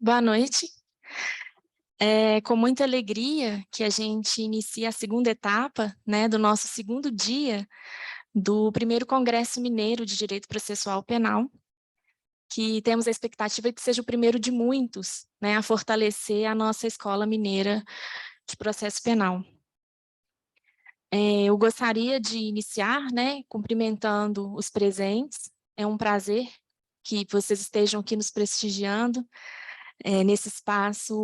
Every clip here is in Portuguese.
Boa noite. É com muita alegria que a gente inicia a segunda etapa, né, do nosso segundo dia do primeiro Congresso Mineiro de Direito Processual Penal, que temos a expectativa de que seja o primeiro de muitos, né, a fortalecer a nossa Escola Mineira de Processo Penal. Eu gostaria de iniciar, né, cumprimentando os presentes. É um prazer que vocês estejam aqui nos prestigiando, nesse espaço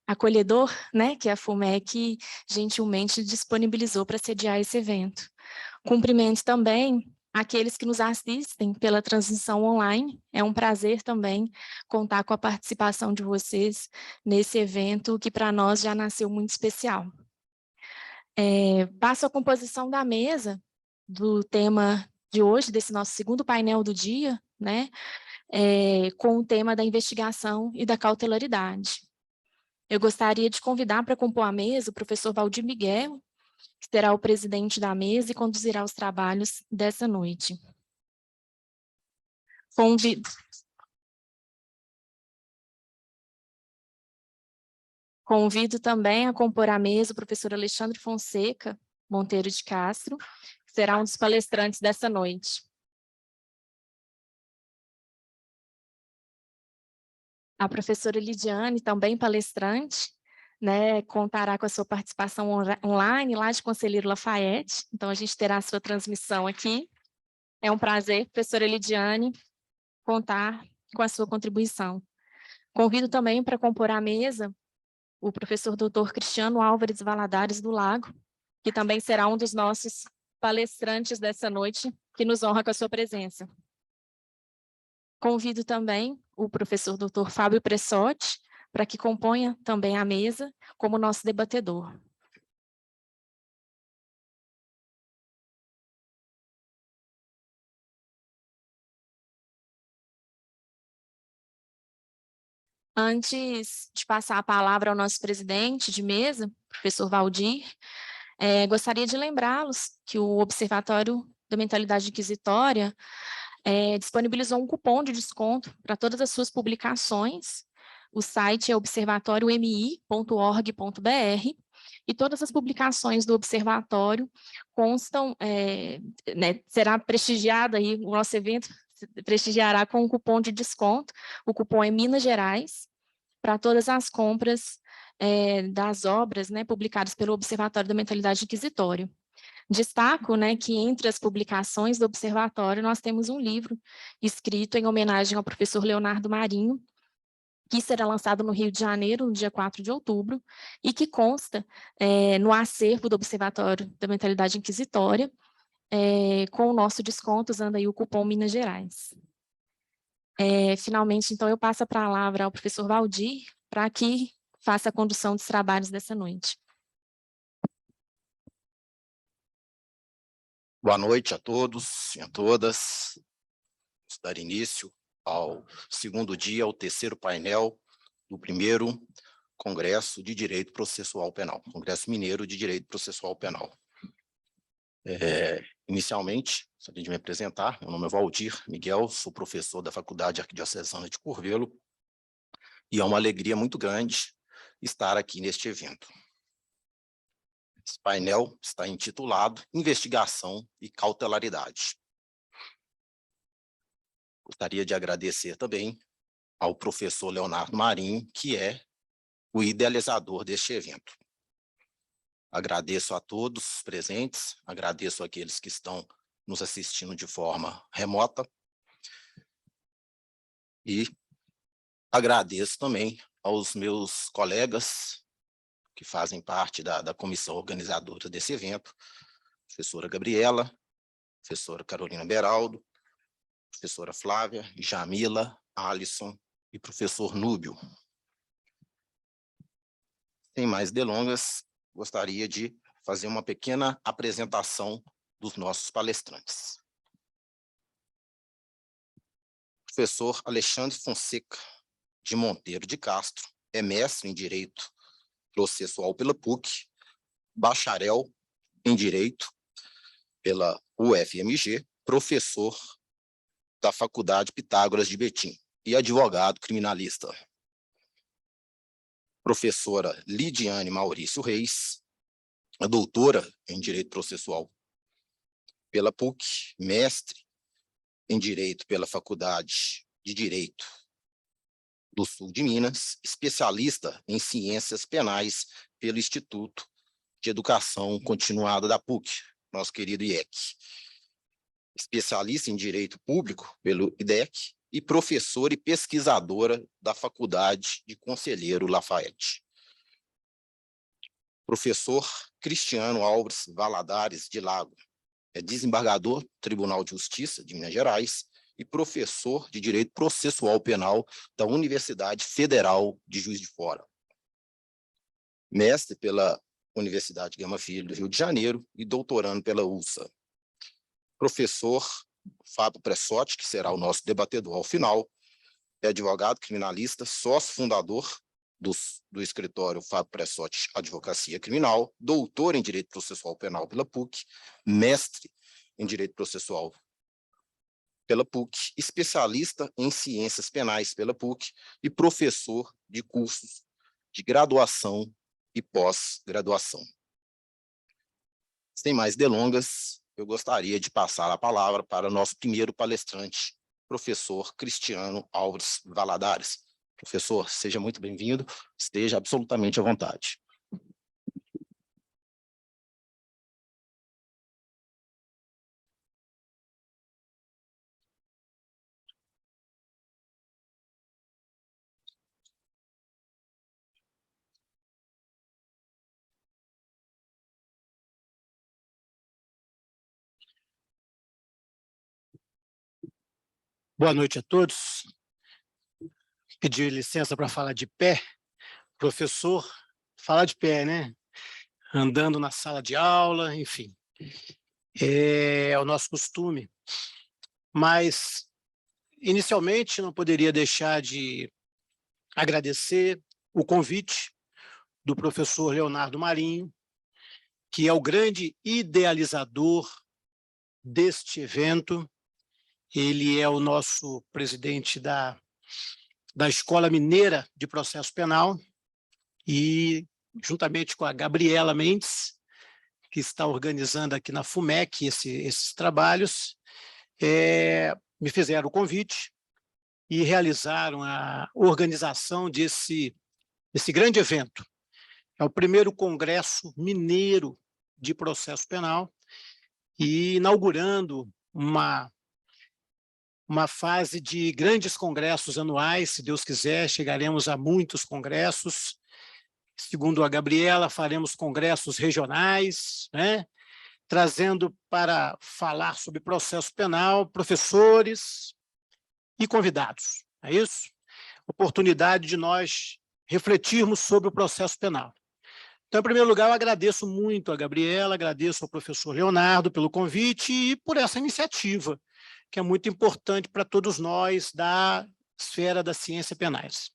acolhedor, né, que a FUMEC gentilmente disponibilizou para sediar esse evento. Cumprimento também aqueles que nos assistem pela transmissão online. É um prazer também contar com a participação de vocês nesse evento que para nós já nasceu muito especial. Passo a composição da mesa do tema de hoje, desse nosso segundo painel do dia, né, com o tema da investigação e da cautelaridade. Eu gostaria de convidar para compor a mesa o professor Valdir Miguel, que será o presidente da mesa e conduzirá os trabalhos dessa noite. Convido também a compor a mesa o professor Alexandre Fonseca Monteiro de Castro, que será um dos palestrantes dessa noite. A professora Lidiane, também palestrante, né, contará com a sua participação online, lá de Conselheiro Lafayette, então a gente terá a sua transmissão aqui. É um prazer, professora Lidiane, contar com a sua contribuição. Convido também para compor a mesa o professor Dr. Cristiano Álvares Valadares do Lago, que também será um dos nossos palestrantes dessa noite, que nos honra com a sua presença. Convido também o professor Dr. Fábio Pressotti, para que componha também a mesa como nosso debatedor. Antes de passar a palavra ao nosso presidente de mesa, professor Valdir, gostaria de lembrá-los que o Observatório da Mentalidade Inquisitória disponibilizou um cupom de desconto para todas as suas publicações. O site é observatoriomi.org.br e todas as publicações do Observatório constam, né, será prestigiado aí, o nosso evento prestigiará com um cupom de desconto. O cupom é Minas Gerais, para todas as compras das obras, né, publicadas pelo Observatório da Mentalidade Inquisitória. Destaco, né, que entre as publicações do Observatório nós temos um livro escrito em homenagem ao professor Leonardo Marinho, que será lançado no Rio de Janeiro, no dia 4 de outubro, e que consta no acervo do Observatório da Mentalidade Inquisitória, com o nosso desconto, usando aí o cupom Minas Gerais. Finalmente, então, eu passo a palavra ao professor Valdir, para que faça a condução dos trabalhos dessa noite. Boa noite a todos e a todas. Vamos dar início ao segundo dia, ao terceiro painel do primeiro Congresso de Direito Processual Penal, Congresso Mineiro de Direito Processual Penal. Inicialmente, gostaria de me apresentar. Meu nome é Valdir Miguel, sou professor da Faculdade Arquidiocesana de Curvelo, e é uma alegria muito grande estar aqui neste evento. Esse painel está intitulado Investigação e Cautelaridade. Gostaria de agradecer também ao professor Leonardo Marinho, que é o idealizador deste evento. Agradeço a todos os presentes, agradeço àqueles que estão nos assistindo de forma remota e agradeço também aos meus colegas que fazem parte da comissão organizadora desse evento, professora Gabriela, professora Carolina Beraldo, professora Flávia, Jamila, Alisson e professor Núbio. Sem mais delongas, gostaria de fazer uma pequena apresentação dos nossos palestrantes. Professor Alexandre Fonseca de Monteiro de Castro é mestre em Direito Processual pela PUC, bacharel em Direito pela UFMG, professor da Faculdade Pitágoras de Betim e advogado criminalista. professora Lidiane Maurício Reis, a doutora em Direito Processual pela PUC, mestre em Direito pela Faculdade de Direito do Sul de Minas, especialista em Ciências Penais pelo Instituto de Educação Continuada da PUC, nosso querido IEC. Especialista em Direito Público pelo IDEC e professora e pesquisadora da Faculdade de Conselheiro Lafayette. Professor Cristiano Alves Valadares de Lago, é desembargador do Tribunal de Justiça de Minas Gerais e professor de Direito Processual Penal da Universidade Federal de Juiz de Fora. Mestre pela Universidade Gama Filho do Rio de Janeiro e doutorando pela ULSA. Professor Fábio Pressotti, que será o nosso debatedor ao final, é advogado criminalista, sócio fundador do escritório Fábio Pressotti Advocacia Criminal, doutor em Direito Processual Penal pela PUC, mestre em Direito Processual pela PUC, especialista em Ciências Penais pela PUC e professor de cursos de graduação e pós-graduação. Sem mais delongas, eu gostaria de passar a palavra para o nosso primeiro palestrante, professor Cristiano Alves Valadares. Professor, seja muito bem-vindo, esteja absolutamente à vontade. Boa noite a todos. Pedir licença para falar de pé. Professor, falar de pé, né? Andando na sala de aula, enfim. É o nosso costume. Mas, inicialmente, não poderia deixar de agradecer o convite do professor Leonardo Marinho, que é o grande idealizador deste evento. Ele é o nosso presidente da Escola Mineira de Processo Penal e, juntamente com a Gabriela Mendes, que está organizando aqui na FUMEC esses trabalhos, me fizeram o convite e realizaram a organização desse grande evento. É o primeiro Congresso Mineiro de Processo Penal e inaugurando uma fase de grandes congressos anuais, se Deus quiser, chegaremos a muitos congressos. Segundo a Gabriela, faremos congressos regionais, né? Trazendo para falar sobre processo penal professores e convidados. É isso? Oportunidade de nós refletirmos sobre o processo penal. Então, em primeiro lugar, eu agradeço muito a Gabriela, agradeço ao professor Leonardo pelo convite e por essa iniciativa, que é muito importante para todos nós da esfera das ciências penais.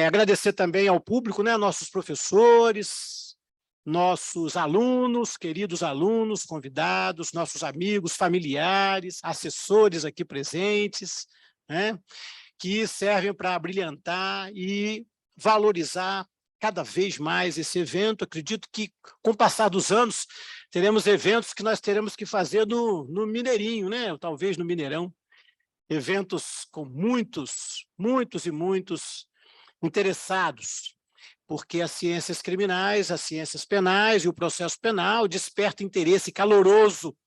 Agradecer também ao público, né, nossos professores, nossos alunos, queridos alunos, convidados, nossos amigos, familiares, assessores aqui presentes, né, que servem para brilhantar e valorizar cada vez mais esse evento. Acredito que, com o passar dos anos, teremos eventos que nós teremos que fazer no Mineirinho, né? Ou talvez no Mineirão. Eventos com muitos interessados, porque as ciências criminais, as ciências penais e o processo penal despertam interesse caloroso,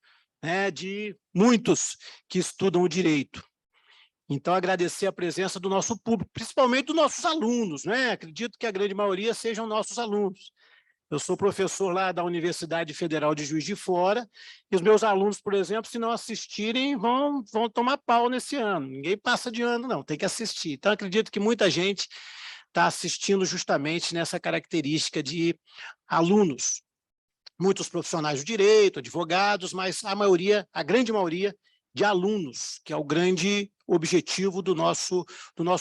né, de muitos que estudam o direito. Então, agradecer a presença do nosso público, principalmente dos nossos alunos, né? Acredito que a grande maioria sejam nossos alunos. Eu sou professor lá da Universidade Federal de Juiz de Fora, e os meus alunos, por exemplo, se não assistirem, vão tomar pau nesse ano. Ninguém passa de ano, não, tem que assistir. Então, acredito que muita gente está assistindo justamente nessa característica de alunos. Muitos profissionais do direito, advogados, mas a grande maioria, de alunos, que é o grande objetivo do nosso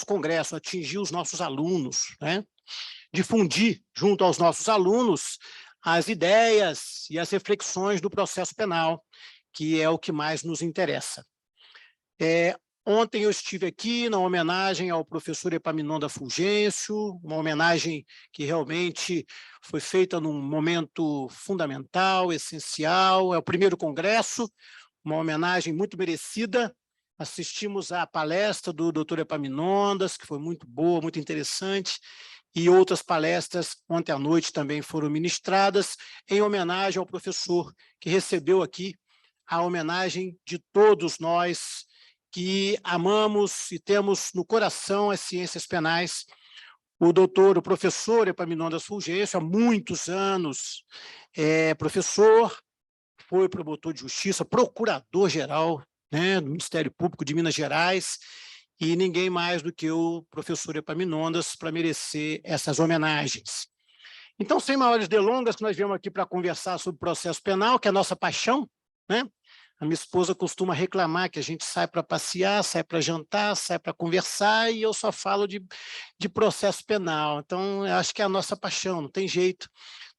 congresso, atingir os nossos alunos, né? Difundir junto aos nossos alunos as ideias e as reflexões do processo penal, que é o que mais nos interessa. Ontem eu estive aqui na homenagem ao professor Epaminondas Fulgêncio, uma homenagem que realmente foi feita num momento fundamental, essencial, é o primeiro congresso, uma homenagem muito merecida. Assistimos à palestra do doutor Epaminondas, que foi muito boa, muito interessante, e outras palestras ontem à noite também foram ministradas em homenagem ao professor, que recebeu aqui a homenagem de todos nós que amamos e temos no coração as ciências penais. O professor Epaminondas Fulgêncio, há muitos anos, é professor, foi promotor de justiça, procurador-geral, né, do Ministério Público de Minas Gerais, e ninguém mais do que o professor Epaminondas para merecer essas homenagens. Então, sem maiores delongas, nós viemos aqui para conversar sobre processo penal, que é a nossa paixão, né? A minha esposa costuma reclamar que a gente sai para passear, sai para jantar, sai para conversar, e eu só falo de processo penal. Então, eu acho que é a nossa paixão, não tem jeito.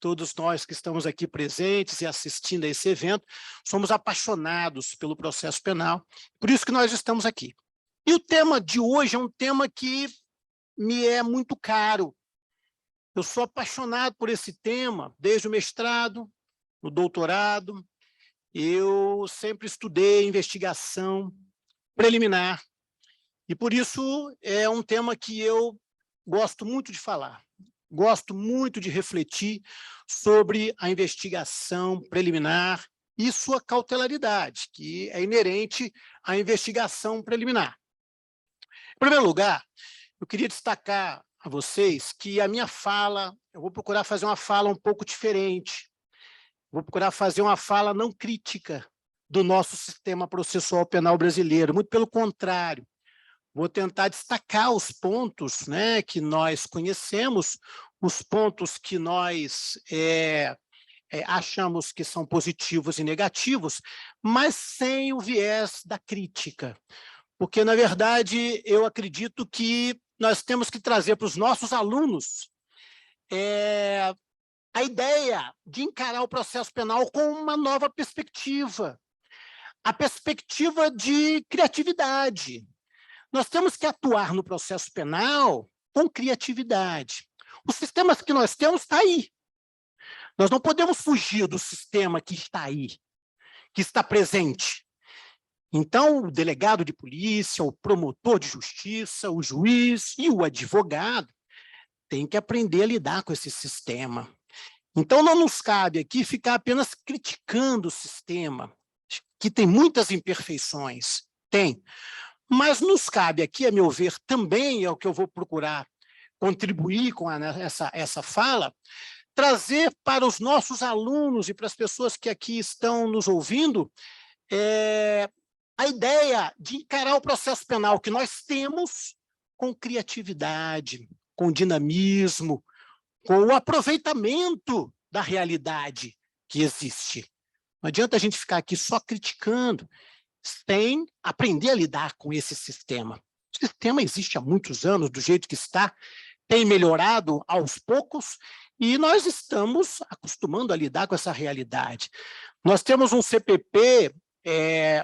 Todos nós que estamos aqui presentes e assistindo a esse evento, somos apaixonados pelo processo penal, por isso que nós estamos aqui. E o tema de hoje é um tema que me é muito caro. Eu sou apaixonado por esse tema, desde o mestrado, o doutorado. Eu sempre estudei investigação preliminar, e por isso é um tema que eu gosto muito de falar, gosto muito de refletir sobre a investigação preliminar e sua cautelaridade, que é inerente à investigação preliminar. Em primeiro lugar, eu queria destacar a vocês que a minha fala, eu vou procurar fazer uma fala um pouco diferente. Vou procurar fazer uma fala não crítica do nosso sistema processual penal brasileiro, muito pelo contrário. Vou tentar destacar os pontos, né, que nós conhecemos, os pontos que nós achamos que são positivos e negativos, mas sem o viés da crítica. Porque, na verdade, eu acredito que nós temos que trazer para os nossos alunos a ideia de encarar o processo penal com uma nova perspectiva, a perspectiva de criatividade. Nós temos que atuar no processo penal com criatividade. O sistema que nós temos está aí. Nós não podemos fugir do sistema que está aí, que está presente. Então, o delegado de polícia, o promotor de justiça, o juiz e o advogado têm que aprender a lidar com esse sistema. Então, não nos cabe aqui ficar apenas criticando o sistema, que tem muitas imperfeições, tem, mas nos cabe aqui, a meu ver, também é o que eu vou procurar contribuir com essa fala, trazer para os nossos alunos e para as pessoas que aqui estão nos ouvindo a ideia de encarar o processo penal que nós temos com criatividade, com dinamismo, com o aproveitamento da realidade que existe. Não adianta a gente ficar aqui só criticando, sem aprender a lidar com esse sistema. O sistema existe há muitos anos, do jeito que está, tem melhorado aos poucos, e nós estamos acostumando a lidar com essa realidade. Nós temos um CPP,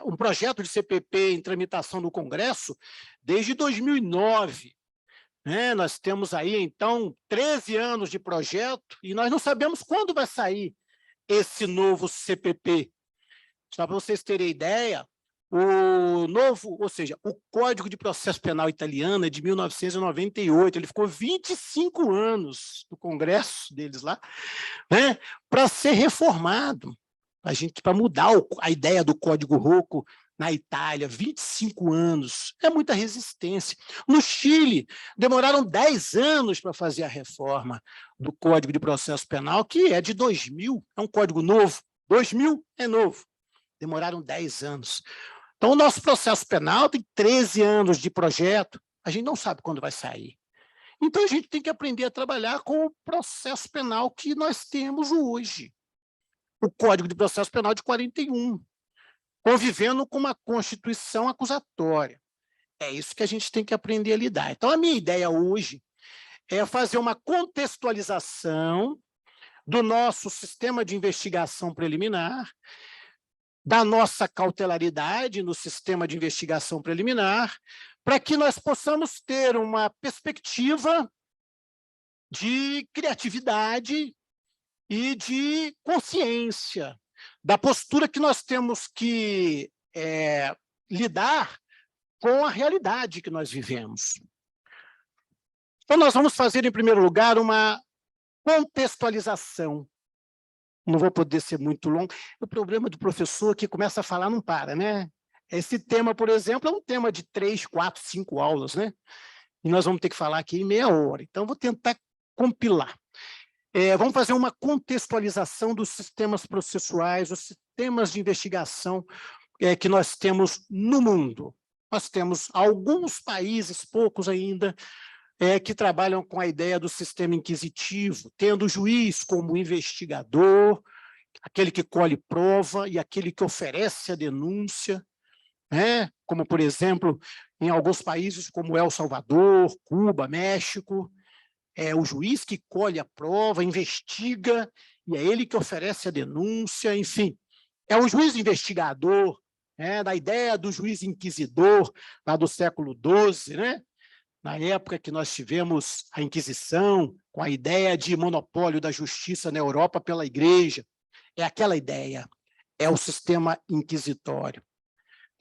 um projeto de CPP em tramitação no Congresso desde 2009. Nós temos aí, então, 13 anos de projeto e nós não sabemos quando vai sair esse novo CPP. Só para vocês terem ideia, ou seja, o Código de Processo Penal italiano é de 1998, ele ficou 25 anos no Congresso deles lá, para ser reformado, para mudar a ideia do Código Rocco na Itália, 25 anos, é muita resistência. No Chile, demoraram 10 anos para fazer a reforma do Código de Processo Penal, que é de 2000, é um código novo, 2000 é novo, demoraram 10 anos. Então, o nosso processo penal tem 13 anos de projeto, a gente não sabe quando vai sair. Então, a gente tem que aprender a trabalhar com o processo penal que nós temos hoje. O Código de Processo Penal de 41, convivendo com uma Constituição acusatória. É isso que a gente tem que aprender a lidar. Então, a minha ideia hoje é fazer uma contextualização do nosso sistema de investigação preliminar, da nossa cautelaridade no sistema de investigação preliminar, para que nós possamos ter uma perspectiva de criatividade e de consciência da postura que nós temos que lidar com a realidade que nós vivemos. Então, nós vamos fazer, em primeiro lugar, uma contextualização. Não vou poder ser muito longo. O problema do professor que começa a falar não para, né? Esse tema, por exemplo, é um tema de 3, 4, 5 aulas, né? E nós vamos ter que falar aqui em meia hora. Então, vou tentar compilar. Vamos fazer uma contextualização dos sistemas processuais, os sistemas de investigação que nós temos no mundo. Nós temos alguns países, poucos ainda, que trabalham com a ideia do sistema inquisitivo, tendo o juiz como investigador, aquele que colhe prova e aquele que oferece a denúncia, né? Como, por exemplo, em alguns países como El Salvador, Cuba, México, é o juiz que colhe a prova, investiga, e é ele que oferece a denúncia, enfim. É o juiz investigador, da ideia do juiz inquisidor, lá do século XII, né? Na época que nós tivemos a Inquisição, com a ideia de monopólio da justiça na Europa pela Igreja. É aquela ideia, é o sistema inquisitório.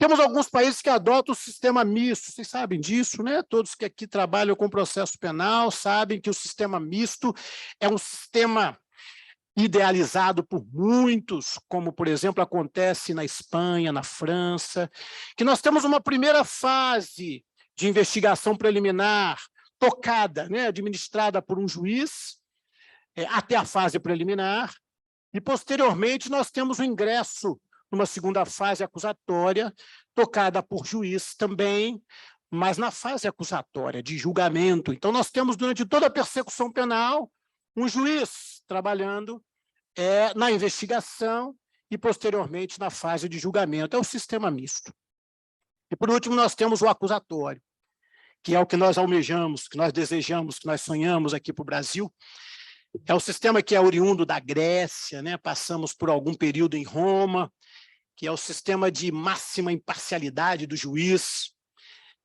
Temos alguns países que adotam o sistema misto, vocês sabem disso, né? Todos que aqui trabalham com processo penal sabem que o sistema misto é um sistema idealizado por muitos, como, por exemplo, acontece na Espanha, na França, que nós temos uma primeira fase de investigação preliminar tocada, né? Administrada por um juiz, até a fase preliminar, e, posteriormente, nós temos o ingresso numa segunda fase acusatória, tocada por juiz também, mas na fase acusatória, de julgamento. Então, nós temos, durante toda a persecução penal, um juiz trabalhando na investigação e, posteriormente, na fase de julgamento. É o sistema misto. E, por último, nós temos o acusatório, que é o que nós almejamos, que nós desejamos, que nós sonhamos aqui para o Brasil. É o sistema que é oriundo da Grécia, né? Passamos por algum período em Roma, que é o sistema de máxima imparcialidade do juiz,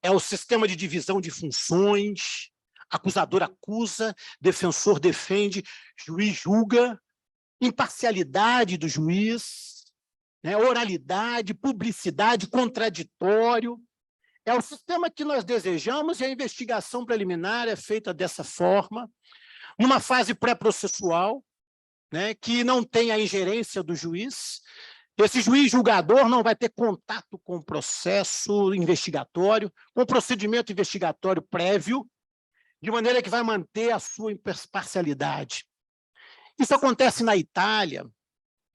é o sistema de divisão de funções, acusador acusa, defensor defende, juiz julga, imparcialidade do juiz, né? Oralidade, publicidade, contraditório. É o sistema que nós desejamos e a investigação preliminar é feita dessa forma, numa fase pré-processual, né? Que não tem a ingerência do juiz. Esse juiz julgador não vai ter contato com o processo investigatório, com o procedimento investigatório prévio, de maneira que vai manter a sua imparcialidade. Isso acontece na Itália,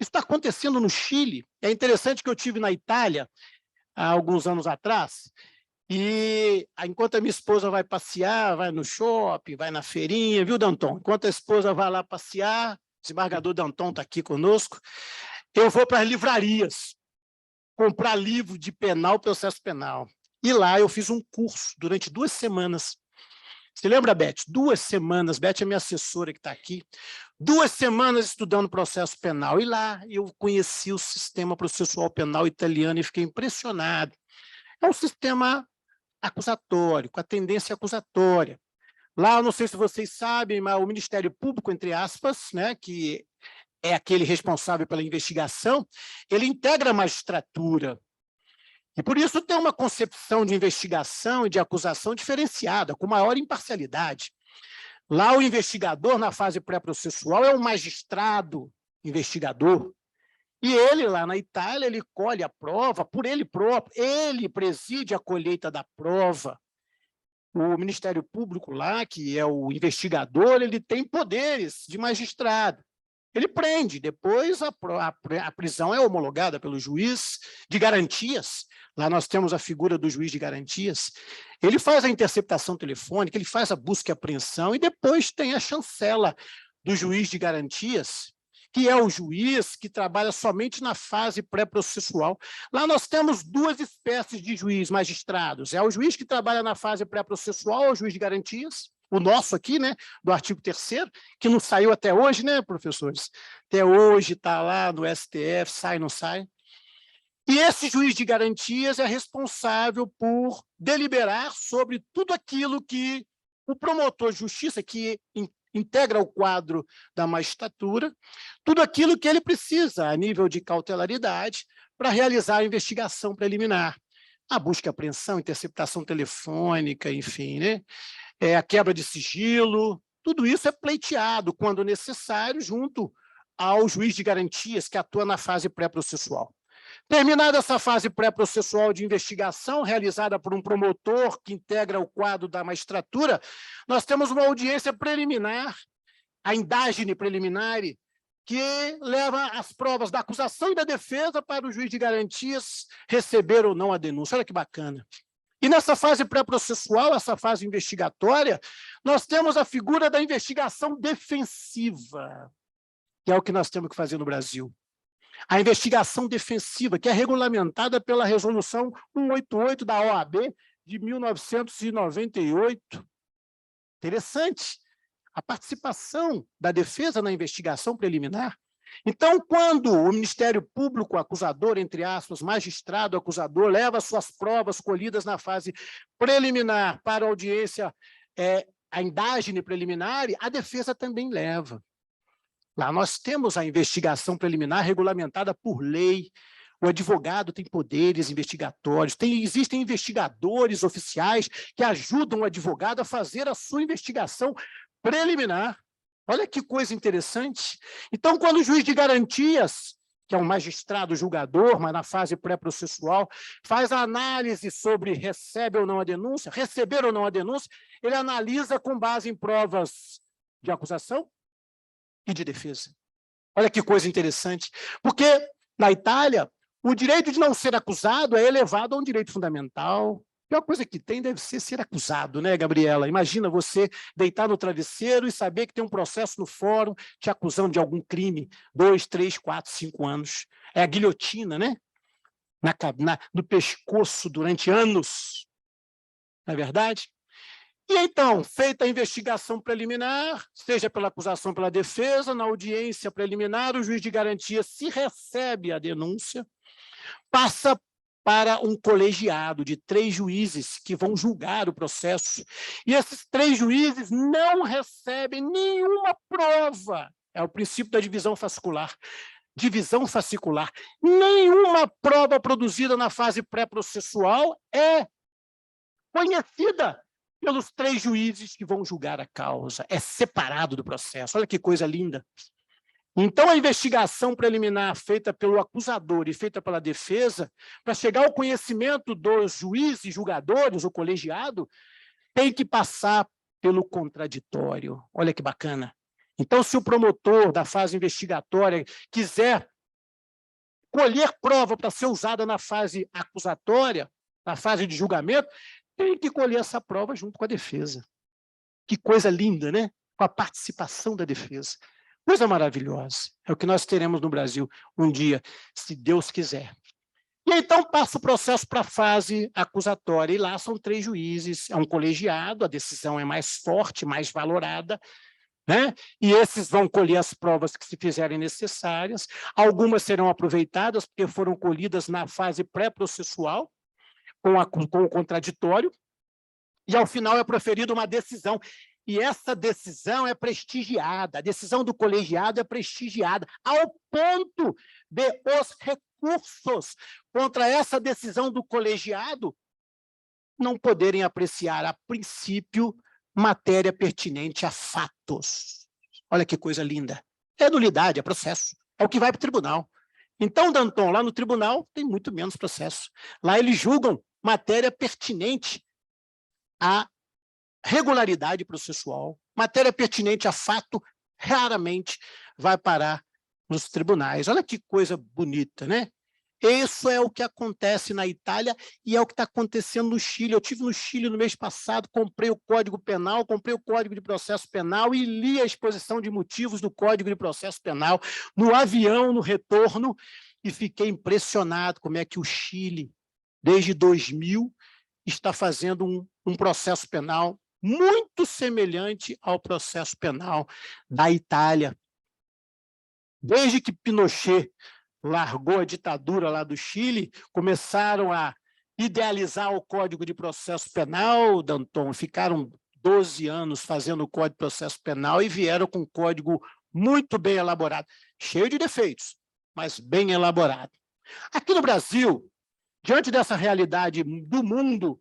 isso está acontecendo no Chile. É interessante que eu estive na Itália há alguns anos atrás, e enquanto a minha esposa vai passear, vai no shopping, vai na feirinha, viu, Danton? Enquanto a esposa vai lá passear, o desembargador Danton está aqui conosco, eu vou para as livrarias comprar livro de penal, processo penal. E lá eu fiz um curso durante 2 semanas. Você lembra, Beth? 2 semanas, Beth é minha assessora que está aqui, 2 semanas estudando processo penal. E lá eu conheci o sistema processual penal italiano e fiquei impressionado. É um sistema acusatório, com a tendência acusatória. Lá, não sei se vocês sabem, mas o Ministério Público, entre aspas, né, que é aquele responsável pela investigação, ele integra a magistratura. E, por isso, tem uma concepção de investigação e de acusação diferenciada, com maior imparcialidade. Lá, o investigador, na fase pré-processual, é o magistrado investigador. E ele, lá na Itália, ele colhe a prova por ele próprio, ele preside a colheita da prova. O Ministério Público lá, que é o investigador, ele tem poderes de magistrado. Ele prende, depois a prisão é homologada pelo juiz de garantias. Lá nós temos a figura do juiz de garantias. Ele faz a interceptação telefônica, ele faz a busca e apreensão, e depois tem a chancela do juiz de garantias, que é o juiz que trabalha somente na fase pré-processual. Lá nós temos 2 espécies de juiz magistrados. É o juiz que trabalha na fase pré-processual, é o juiz de garantias, o nosso aqui, né, do artigo 3º, que não saiu até hoje, né, professores? Até hoje está lá no STF, sai, não sai. E esse juiz de garantias é responsável por deliberar sobre tudo aquilo que o promotor de justiça, que integra o quadro da magistratura, tudo aquilo que ele precisa a nível de cautelaridade para realizar a investigação preliminar. A busca e apreensão, interceptação telefônica, enfim, né? A quebra de sigilo, tudo isso é pleiteado, quando necessário, junto ao juiz de garantias, que atua na fase pré-processual. Terminada essa fase pré-processual de investigação, realizada por um promotor que integra o quadro da magistratura, nós temos uma audiência preliminar, a indágine preliminar, que leva as provas da acusação e da defesa para o juiz de garantias receber ou não a denúncia. Olha que bacana. E nessa fase pré-processual, essa fase investigatória, nós temos a figura da investigação defensiva, que é o que nós temos que fazer no Brasil. A investigação defensiva, que é regulamentada pela Resolução 188 da OAB de 1998. Interessante a participação da defesa na investigação preliminar. Então, quando o Ministério Público acusador, entre aspas, magistrado acusador, leva suas provas colhidas na fase preliminar para a audiência, a indágine preliminar, a defesa também leva. Lá nós temos a investigação preliminar regulamentada por lei, o advogado tem poderes investigatórios, existem investigadores oficiais que ajudam o advogado a fazer a sua investigação preliminar. Olha que coisa interessante. Então, quando o juiz de garantias, que é um magistrado julgador, mas na fase pré-processual, faz a análise sobre receber ou não a denúncia, ele analisa com base em provas de acusação e de defesa. Olha que coisa interessante, porque na Itália, o direito de não ser acusado é elevado a um direito fundamental. A pior coisa que tem deve ser acusado, né, Gabriela? Imagina você deitar no travesseiro e saber que tem um processo no fórum te acusando de algum crime, 2, 3, 4, 5 anos. É a guilhotina, né? No pescoço durante anos. Não é verdade? E então, feita a investigação preliminar, seja pela acusação ou pela defesa, na audiência preliminar, o juiz de garantia, se recebe a denúncia, passa para um colegiado de 3 juízes que vão julgar o processo. E esses 3 juízes não recebem nenhuma prova. É o princípio da divisão fascicular. Divisão fascicular. Nenhuma prova produzida na fase pré-processual é conhecida pelos 3 juízes que vão julgar a causa. É separado do processo. Olha que coisa linda. Então, a investigação preliminar feita pelo acusador e feita pela defesa, para chegar ao conhecimento dos juízes, julgadores, o colegiado, tem que passar pelo contraditório. Olha que bacana. Então, se o promotor da fase investigatória quiser colher prova para ser usada na fase acusatória, na fase de julgamento, tem que colher essa prova junto com a defesa. Que coisa linda, né? Com a participação da defesa. Coisa maravilhosa. É o que nós teremos no Brasil um dia, se Deus quiser. E então passa o processo para a fase acusatória, e lá são 3 juízes, é um colegiado, a decisão é mais forte, mais valorada, né? E esses vão colher as provas que se fizerem necessárias, algumas serão aproveitadas porque foram colhidas na fase pré-processual, com o contraditório, e ao final é proferida uma decisão. E essa decisão é prestigiada, a decisão do colegiado é prestigiada, ao ponto de os recursos contra essa decisão do colegiado não poderem apreciar, a princípio, matéria pertinente a fatos. Olha que coisa linda. É nulidade, é processo, é o que vai para o tribunal. Então, Danton, lá no tribunal tem muito menos processo. Lá eles julgam matéria pertinente à regularidade processual, matéria pertinente a fato, raramente vai parar nos tribunais. Olha que coisa bonita, né? Isso é o que acontece na Itália e é o que está acontecendo no Chile. Eu estive no Chile no mês passado, comprei o Código Penal, comprei o Código de Processo Penal e li a exposição de motivos do Código de Processo Penal no avião, no retorno, e fiquei impressionado como é que o Chile, desde 2000, está fazendo um processo penal muito semelhante ao processo penal da Itália. Desde que Pinochet largou a ditadura lá do Chile, começaram a idealizar o Código de Processo Penal, Danton, ficaram 12 anos fazendo o Código de Processo Penal e vieram com um código muito bem elaborado, cheio de defeitos, mas bem elaborado. Aqui no Brasil, diante dessa realidade do mundo,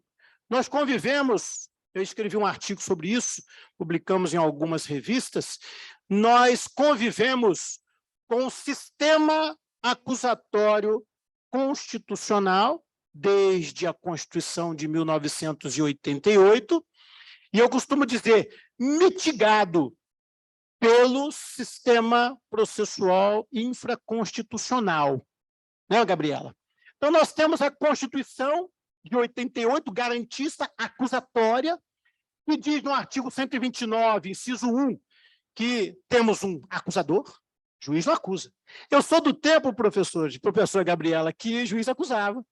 nós convivemos, eu escrevi um artigo sobre isso, publicamos em algumas revistas, nós convivemos com um sistema acusatório constitucional, desde a Constituição de 1988, e eu costumo dizer, mitigado pelo sistema processual infraconstitucional. Né, Gabriela? Então, nós temos a Constituição de 88, garantista, acusatória, que diz no artigo 129, inciso 1, que temos um acusador, juiz não acusa. Eu sou do tempo, professora Gabriela, que juiz acusava.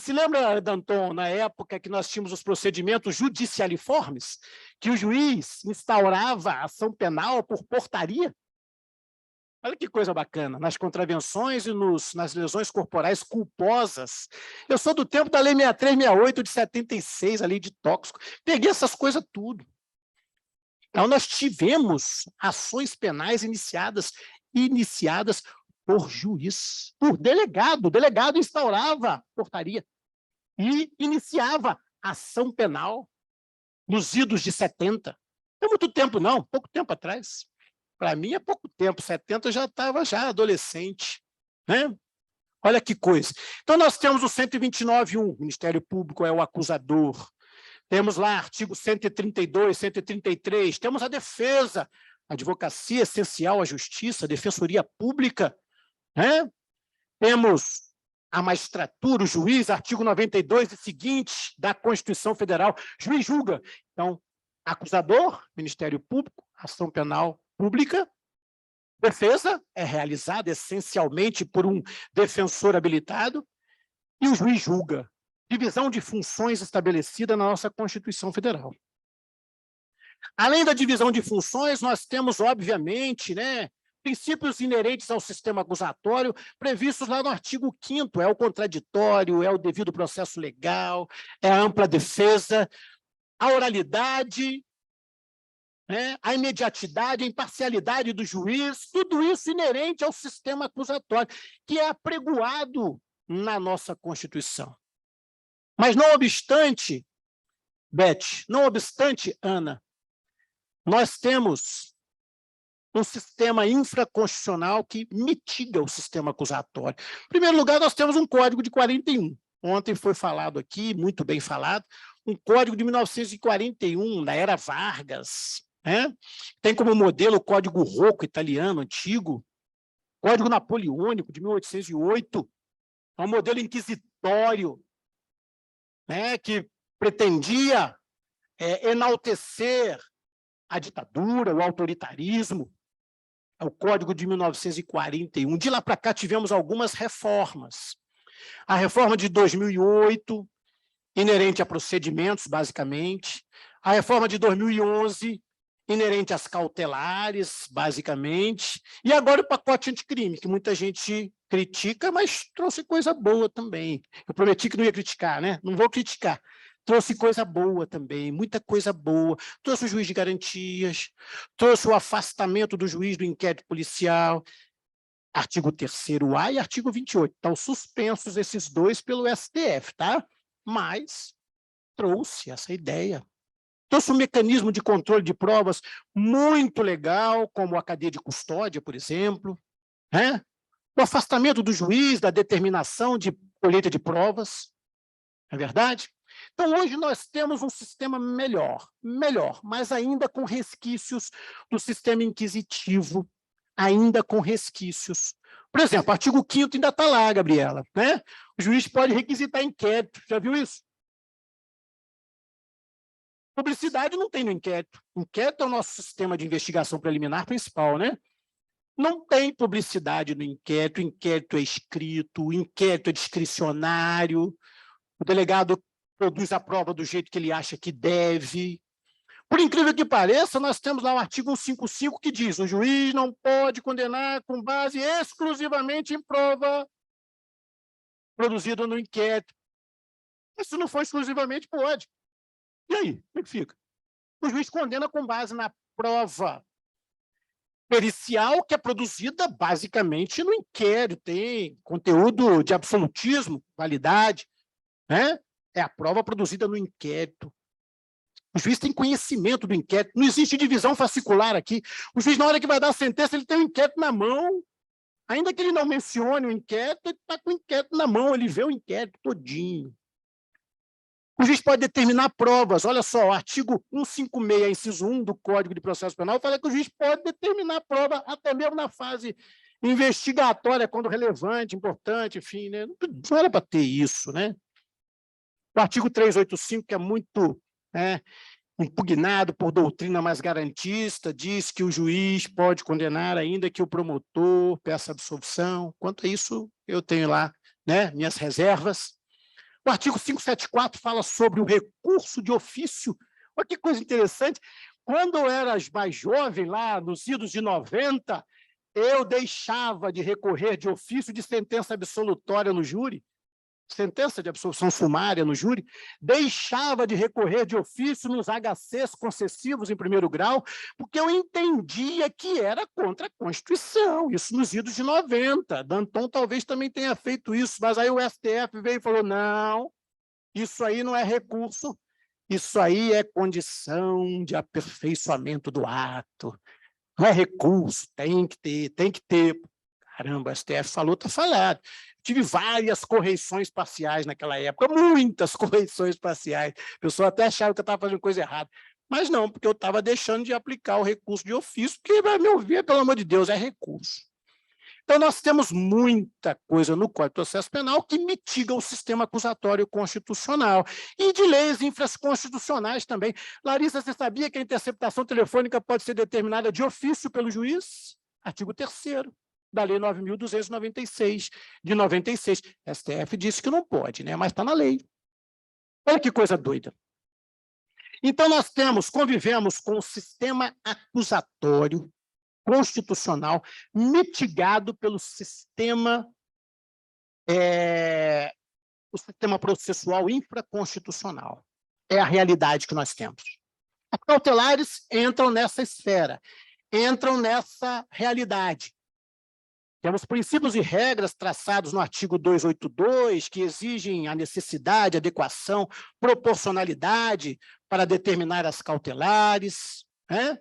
Se lembra, Danton, na época que nós tínhamos os procedimentos judicialiformes, que o juiz instaurava a ação penal por portaria? Olha que coisa bacana, nas contravenções e nas lesões corporais culposas. Eu sou do tempo da Lei 6368 de 76, a Lei de Tóxico. Peguei essas coisas tudo. Então, nós tivemos ações penais iniciadas por juiz, por delegado. O delegado instaurava portaria e iniciava ação penal nos idos de 70. Não é muito tempo, não, pouco tempo atrás. Para mim é pouco tempo, 70 eu já estava adolescente. Né? Olha que coisa. Então, nós temos o 129.1, o Ministério Público é o acusador. Temos lá artigo 132, 133, temos a defesa, a advocacia essencial à justiça, a defensoria pública, né? Temos a magistratura, o juiz, artigo 92 e seguinte da Constituição Federal, juiz julga. Então, acusador, Ministério Público, ação penal pública, defesa é realizada essencialmente por um defensor habilitado e o juiz julga. Divisão de funções estabelecida na nossa Constituição Federal. Além da divisão de funções, nós temos, obviamente, princípios inerentes ao sistema acusatório previstos lá no artigo 5º, é o contraditório, é o devido processo legal, é a ampla defesa, a oralidade, a imediatidade, a imparcialidade do juiz, tudo isso inerente ao sistema acusatório, que é apregoado na nossa Constituição. Mas, não obstante, Beth, não obstante, Ana, nós temos um sistema infraconstitucional que mitiga o sistema acusatório. Em primeiro lugar, nós temos um Código de 41. Ontem foi falado aqui, muito bem falado, um Código de 1941, da era Vargas. Tem como modelo o Código Rocco italiano, antigo, Código Napoleônico, de 1808, é um modelo inquisitório, que pretendia enaltecer a ditadura, o autoritarismo, é o Código de 1941. De lá para cá tivemos algumas reformas. A reforma de 2008, inerente a procedimentos, basicamente. A reforma de 2011, inerente às cautelares, basicamente. E agora o pacote anticrime, que muita gente critica, mas trouxe coisa boa também. Eu prometi que não ia criticar, Não vou criticar. Trouxe coisa boa também, muita coisa boa. Trouxe o juiz de garantias, trouxe o afastamento do juiz do inquérito policial, artigo 3º-A e artigo 28. Estão suspensos esses dois pelo STF, tá? Mas trouxe essa ideia. Trouxe um mecanismo de controle de provas muito legal, como a cadeia de custódia, por exemplo, o afastamento do juiz da determinação de colheita de provas, não é verdade? Então, hoje nós temos um sistema melhor, mas ainda com resquícios do sistema inquisitivo, ainda com resquícios. Por exemplo, o artigo 5º ainda está lá, Gabriela, O juiz pode requisitar inquérito, já viu isso? Publicidade não tem no inquérito. Inquérito é o nosso sistema de investigação preliminar principal, Não tem publicidade no inquérito, o inquérito é escrito, o inquérito é discricionário, o delegado produz a prova do jeito que ele acha que deve. Por incrível que pareça, nós temos lá o artigo 155 que diz: o juiz não pode condenar com base exclusivamente em prova produzida no inquérito. Mas se não for exclusivamente, pode. E aí, como é que fica? O juiz condena com base na prova pericial, que é produzida basicamente no inquérito, tem conteúdo de absolutismo, validade, né? É a prova produzida no inquérito. O juiz tem conhecimento do inquérito, não existe divisão fascicular aqui. O juiz, na hora que vai dar a sentença, ele tem o inquérito na mão. Ainda que ele não mencione o inquérito, ele está com o inquérito na mão, ele vê o inquérito todinho. O juiz pode determinar provas. Olha só, o artigo 156, inciso 1 do Código de Processo Penal, fala que o juiz pode determinar prova até mesmo na fase investigatória, quando relevante, importante, enfim, né? Não era para ter isso, né? O artigo 385, que é muito impugnado por doutrina mais garantista, diz que o juiz pode condenar ainda que o promotor peça absolvição. Quanto a isso, eu tenho lá, né, minhas reservas. O artigo 574 fala sobre o recurso de ofício. Olha que coisa interessante. Quando eu era mais jovem, lá nos idos de 90, eu deixava de recorrer de ofício de sentença absolutória no júri, sentença de absolvição sumária no júri, deixava de recorrer de ofício nos HCs concessivos em primeiro grau, porque eu entendia que era contra a Constituição, isso nos idos de 90. Danton talvez também tenha feito isso, mas aí o STF veio e falou: não, isso aí não é recurso, isso aí é condição de aperfeiçoamento do ato, não é recurso, tem que ter, tem que ter. Caramba, o STF falou, está falado. Tive várias correições parciais naquela época, muitas correições parciais. O pessoal até achava que eu estava fazendo coisa errada. Mas não, porque eu estava deixando de aplicar o recurso de ofício, porque, a meu ver, pelo amor de Deus, é recurso. Então, nós temos muita coisa no Código de Processo Penal que mitiga o sistema acusatório constitucional e de leis infraconstitucionais também. Larissa, você sabia que a interceptação telefônica pode ser determinada de ofício pelo juiz? Artigo 3º. Da Lei 9.296, de 96. STF disse que não pode, né? Mas está na lei. Olha que coisa doida. Então, nós convivemos com o sistema acusatório constitucional mitigado pelo sistema, o sistema processual infraconstitucional. É a realidade que nós temos. As cautelares entram nessa esfera, entram nessa realidade. Temos princípios e regras traçados no artigo 282, que exigem a necessidade, adequação, proporcionalidade para determinar as cautelares, né?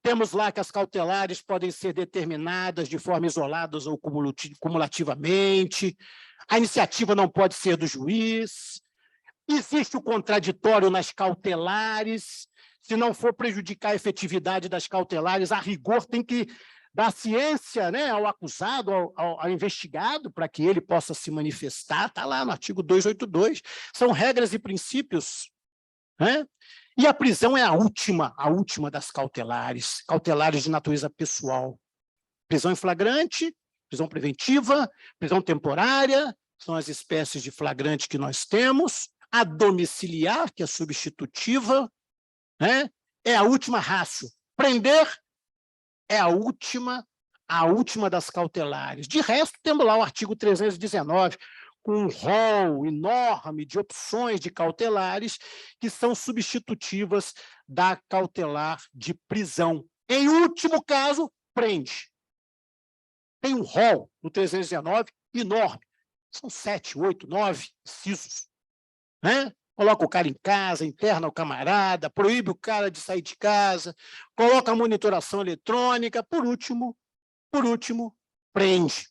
Temos lá que as cautelares podem ser determinadas de forma isolada ou cumulativamente, a iniciativa não pode ser do juiz, existe o contraditório nas cautelares, se não for prejudicar a efetividade das cautelares, a rigor tem que dar ciência, né, ao acusado, ao investigado, para que ele possa se manifestar, está lá no artigo 282, são regras e princípios, né? E a prisão é a última das cautelares, cautelares de natureza pessoal. Prisão em flagrante, prisão preventiva, prisão temporária, são as espécies de flagrante que nós temos, a domiciliar, que é substitutiva, né? É a última ratio. Prender é a última das cautelares. De resto, temos lá o artigo 319, com um rol enorme de opções de cautelares que são substitutivas da cautelar de prisão. Em último caso, prende. Tem um rol no 319 enorme. São 7, 8, 9 incisos, né? Coloca o cara em casa, interna o camarada, proíbe o cara de sair de casa, coloca a monitoração eletrônica, por último, prende.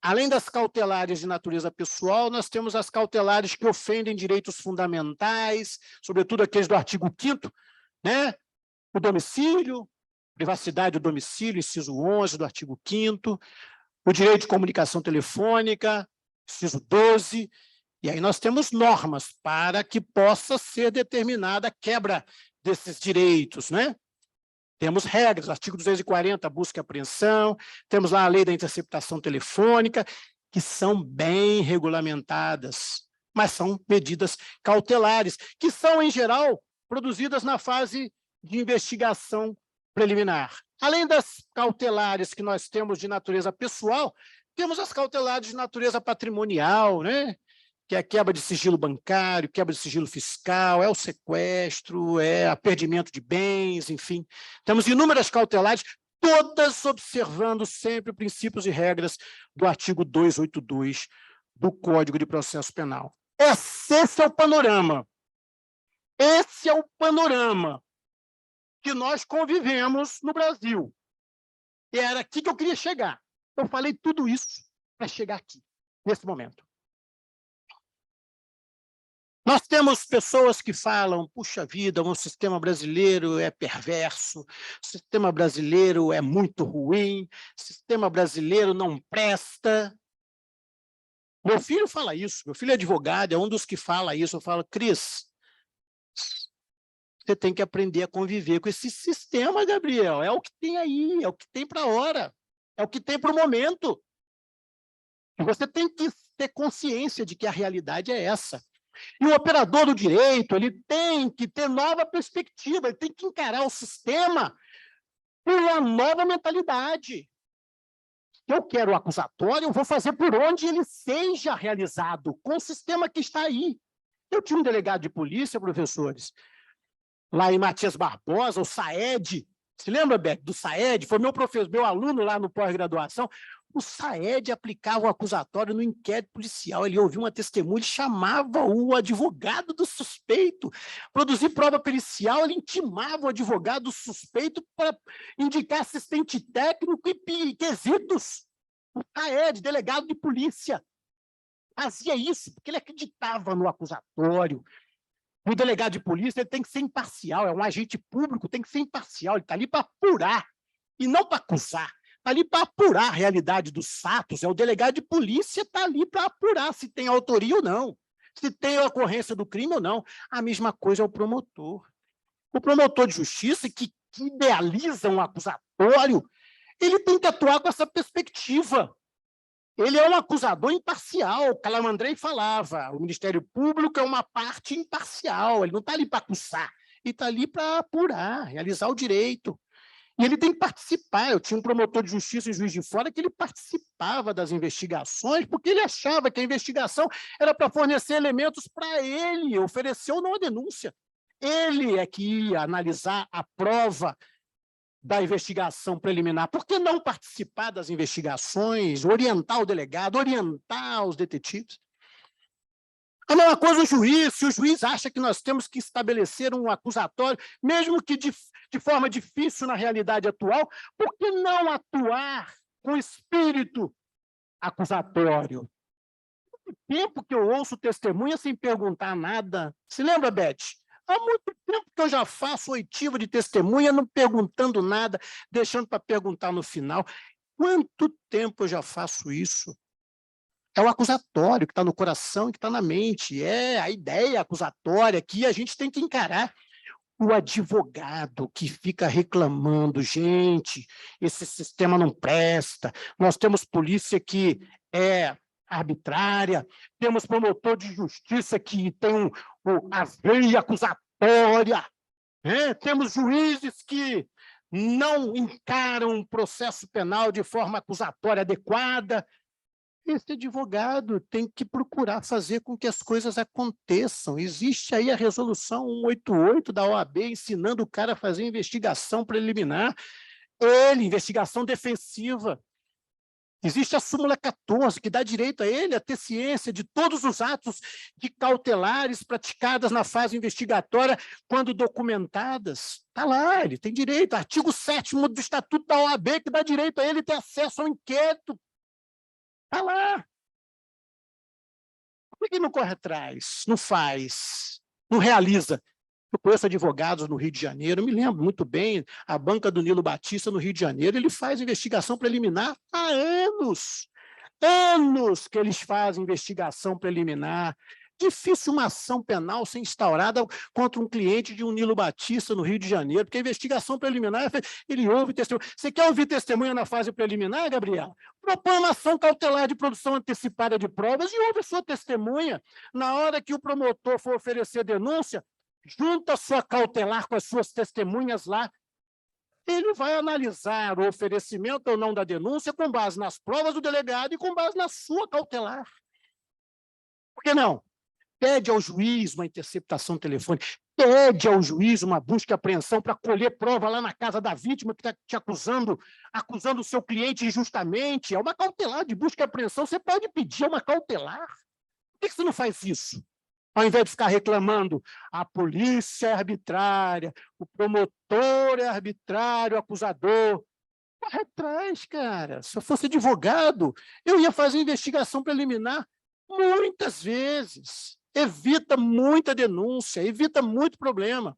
Além das cautelares de natureza pessoal, nós temos as cautelares que ofendem direitos fundamentais, sobretudo aqueles do artigo 5º, né? O domicílio, privacidade do domicílio, inciso 11 do artigo 5º, o direito de comunicação telefônica, inciso 12, e aí nós temos normas para que possa ser determinada a quebra desses direitos, né? Temos regras, artigo 240, busca e apreensão, temos lá a lei da interceptação telefônica, que são bem regulamentadas, mas são medidas cautelares, que são, em geral, produzidas na fase de investigação preliminar. Além das cautelares que nós temos de natureza pessoal, temos as cautelares de natureza patrimonial, né? Que é a quebra de sigilo bancário, quebra de sigilo fiscal, é o sequestro, é o perdimento de bens, enfim. Temos inúmeras cautelares, todas observando sempre princípios e regras do artigo 282 do Código de Processo Penal. Esse é o panorama. Esse é o panorama que nós convivemos no Brasil. E era aqui que eu queria chegar. Eu falei tudo isso para chegar aqui, nesse momento. Nós temos pessoas que falam, puxa vida, o sistema brasileiro é perverso, o sistema brasileiro é muito ruim, o sistema brasileiro não presta. Meu filho fala isso, meu filho é advogado, é um dos que fala isso. Eu falo, Cris, você tem que aprender a conviver com esse sistema, Gabriel. É o que tem aí, é o que tem para a hora, é o que tem para o momento. E você tem que ter consciência de que a realidade é essa. E o operador do direito, ele tem que ter nova perspectiva, ele tem que encarar o sistema com uma nova mentalidade. Eu quero o acusatório, eu vou fazer por onde ele seja realizado, com o sistema que está aí. Eu tinha um delegado de polícia, professores, lá em Matias Barbosa, o Saed. Se lembra, Beto, do Saed? Foi meu professor, meu aluno lá no pós-graduação. O Saed aplicava o acusatório no inquérito policial. Ele ouvia uma testemunha, ele chamava o advogado do suspeito. Produzir prova pericial, ele intimava o advogado do suspeito para indicar assistente técnico e quesitos. O Saed, delegado de polícia, fazia isso porque ele acreditava no acusatório. O delegado de polícia ele tem que ser imparcial, é um agente público, tem que ser imparcial, ele está ali para apurar e não para acusar. Está ali para apurar a realidade dos fatos, é o delegado de polícia está ali para apurar se tem autoria ou não, se tem a ocorrência do crime ou não. A mesma coisa é o promotor. O promotor de justiça que idealiza um acusatório, ele tem que atuar com essa perspectiva. Ele é um acusador imparcial. Calamandrei falava, o Ministério Público é uma parte imparcial, ele não está ali para acusar, ele está ali para apurar, realizar o direito. E ele tem que participar. Eu tinha um promotor de justiça em Juiz de Fora que ele participava das investigações porque ele achava que a investigação era para fornecer elementos para ele, oferecer ou não a denúncia. Ele é que ia analisar a prova da investigação preliminar. Por que não participar das investigações, orientar o delegado, orientar os detetives? A mesma coisa o juiz, se o juiz acha que nós temos que estabelecer um acusatório, mesmo que de forma difícil na realidade atual, por que não atuar com espírito acusatório? Há muito tempo que eu ouço testemunha sem perguntar nada. Se lembra, Beth? Há muito tempo que eu já faço oitiva de testemunha, não perguntando nada, deixando para perguntar no final. Quanto tempo eu já faço isso? É o acusatório que está no coração e que está na mente. É a ideia acusatória que a gente tem que encarar. O advogado que fica reclamando, gente, esse sistema não presta, nós temos polícia que é arbitrária, temos promotor de justiça que tem a veia acusatória, temos juízes que não encaram um processo penal de forma acusatória adequada. Esse advogado tem que procurar fazer com que as coisas aconteçam. Existe aí a resolução 188 da OAB ensinando o cara a fazer investigação preliminar, investigação defensiva. Existe a súmula 14, que dá direito a ele a ter ciência de todos os atos de cautelares praticadas na fase investigatória, quando documentadas. Está lá, ele tem direito. Artigo 7º do Estatuto da OAB, que dá direito a ele ter acesso ao inquérito. Está lá. Por que não corre atrás? Não faz? Não realiza? Eu conheço advogados no Rio de Janeiro, eu me lembro muito bem, a banca do Nilo Batista no Rio de Janeiro, ele faz investigação preliminar há anos. Anos que eles fazem investigação preliminar. Difícil uma ação penal ser instaurada contra um cliente de um Nilo Batista no Rio de Janeiro, porque a investigação preliminar, ele ouve testemunha. Você quer ouvir testemunha na fase preliminar, Gabriel? Propõe uma ação cautelar de produção antecipada de provas e ouve sua testemunha. Na hora que o promotor for oferecer denúncia, junta sua cautelar com as suas testemunhas lá, ele vai analisar o oferecimento ou não da denúncia com base nas provas do delegado e com base na sua cautelar. Por que não? Pede ao juiz uma interceptação telefônica, pede ao juiz uma busca e apreensão para colher prova lá na casa da vítima que está te acusando o seu cliente injustamente. É uma cautelar de busca e apreensão, você pode pedir uma cautelar. Por que você não faz isso? Ao invés de ficar reclamando, a polícia é arbitrária, o promotor é arbitrário, o acusador. Corre atrás, cara. Se eu fosse advogado, eu ia fazer investigação preliminar muitas vezes. Evita muita denúncia, evita muito problema.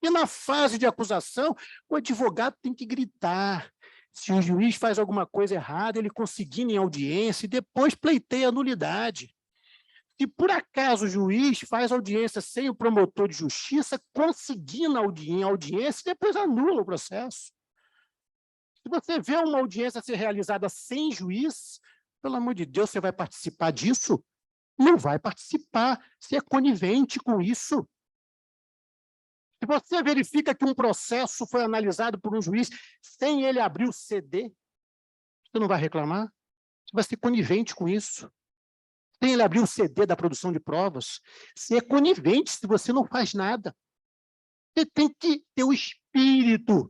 E na fase de acusação, o advogado tem que gritar. Se o juiz faz alguma coisa errada, ele consigna em audiência e depois pleiteia a nulidade. Se por acaso o juiz faz audiência sem o promotor de justiça, consigna a audiência e depois anula o processo. Se você vê uma audiência ser realizada sem juiz, pelo amor de Deus, você vai participar disso? Não vai participar, você é conivente com isso. Se você verifica que um processo foi analisado por um juiz sem ele abrir o CD, você não vai reclamar? Você vai ser conivente com isso. Sem ele abrir o CD da produção de provas, você é conivente se você não faz nada. Você tem que ter o espírito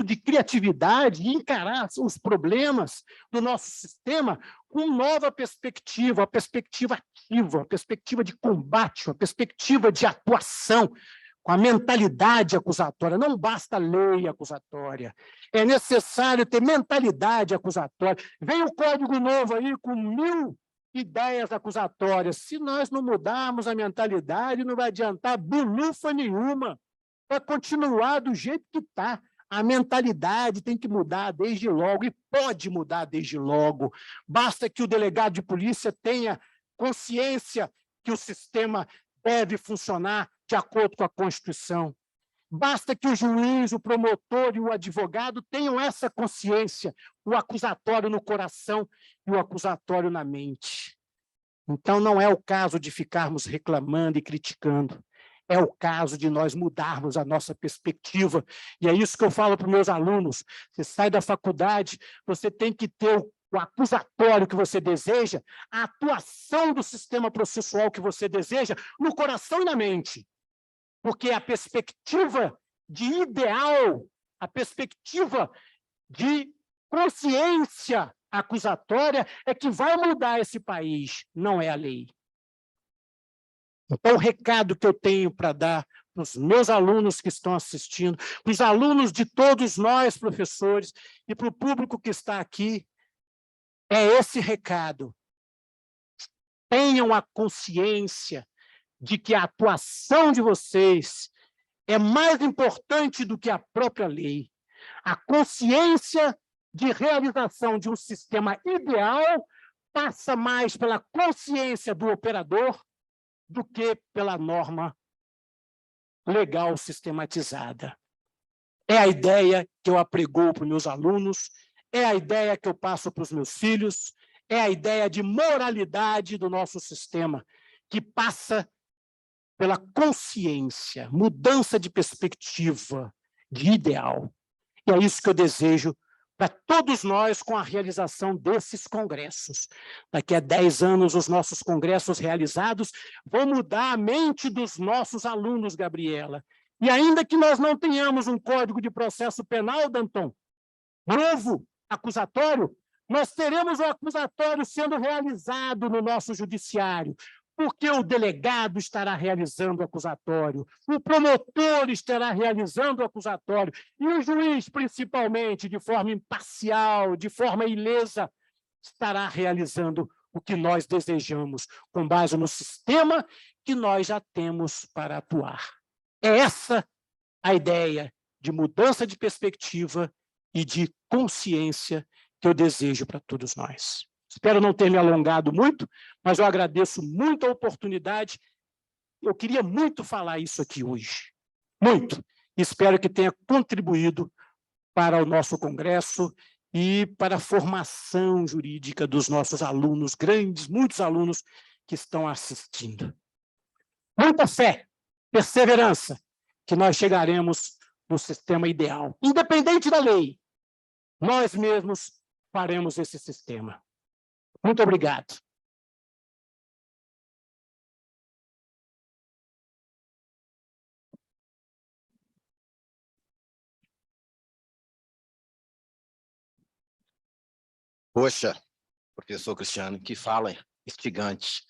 de criatividade e encarar os problemas do nosso sistema com nova perspectiva, a perspectiva ativa, a perspectiva de combate, a perspectiva de atuação, com a mentalidade acusatória. Não basta lei acusatória, é necessário ter mentalidade acusatória. Vem o Código Novo aí com 1000 ideias acusatórias. Se nós não mudarmos a mentalidade, não vai adiantar bulufa nenhuma. Vai continuar do jeito que está. A mentalidade tem que mudar desde logo, e pode mudar desde logo. Basta que o delegado de polícia tenha consciência que o sistema deve funcionar de acordo com a Constituição. Basta que o juiz, o promotor e o advogado tenham essa consciência, o acusatório no coração e o acusatório na mente. Então, não é o caso de ficarmos reclamando e criticando. É o caso de nós mudarmos a nossa perspectiva. E é isso que eu falo para os meus alunos. Você sai da faculdade, você tem que ter o acusatório que você deseja, a atuação do sistema processual que você deseja, no coração e na mente. Porque a perspectiva de ideal, a perspectiva de consciência acusatória é que vai mudar esse país, não é a lei. Então, o recado que eu tenho para dar para os meus alunos que estão assistindo, para os alunos de todos nós, professores, e para o público que está aqui, é esse recado. Tenham a consciência de que a atuação de vocês é mais importante do que a própria lei. A consciência de realização de um sistema ideal passa mais pela consciência do operador do que pela norma legal sistematizada. É a ideia que eu apregoo para os meus alunos, é a ideia que eu passo para os meus filhos, é a ideia de moralidade do nosso sistema, que passa pela consciência, mudança de perspectiva, de ideal. E é isso que eu desejo para todos nós com a realização desses congressos. Daqui a 10 anos, os nossos congressos realizados vão mudar a mente dos nossos alunos, Gabriela. E ainda que nós não tenhamos um Código de Processo Penal, Danton, novo, acusatório, nós teremos o acusatório sendo realizado no nosso judiciário, porque o delegado estará realizando o acusatório, o promotor estará realizando o acusatório, e o juiz, principalmente, de forma imparcial, de forma ilesa, estará realizando o que nós desejamos, com base no sistema que nós já temos para atuar. É essa a ideia de mudança de perspectiva e de consciência que eu desejo para todos nós. Espero não ter me alongado muito, mas eu agradeço muito a oportunidade. Eu queria muito falar isso aqui hoje. Muito. Espero que tenha contribuído para o nosso congresso e para a formação jurídica dos nossos alunos, muitos alunos que estão assistindo. Muita fé, perseverança, que nós chegaremos no sistema ideal. Independente da lei, nós mesmos faremos esse sistema. Muito obrigado. Poxa, professor Cristiano, que fala instigante.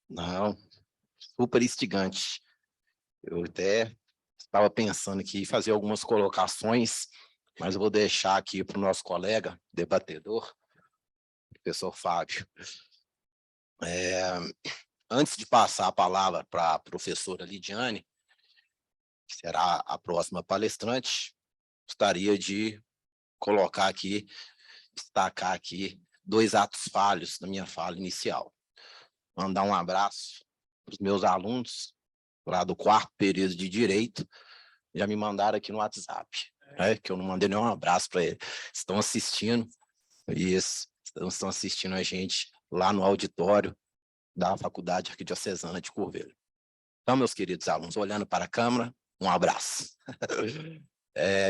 Não, super instigante. Eu até estava pensando aqui em fazer algumas colocações, mas eu vou deixar aqui para o nosso colega, debatedor, professor Fábio. Antes de passar a palavra para a professora Lidiane, que será a próxima palestrante, gostaria de colocar aqui, destacar aqui, 2 atos falhos da minha fala inicial. Mandar um abraço para os meus alunos, lá do 4º período de Direito, já me mandaram aqui no WhatsApp, né, que eu não mandei nenhum abraço para eles. Estão assistindo, estão assistindo a gente lá no auditório da Faculdade Arquidiocesana de Curvelo. Então, meus queridos alunos, olhando para a câmera, um abraço.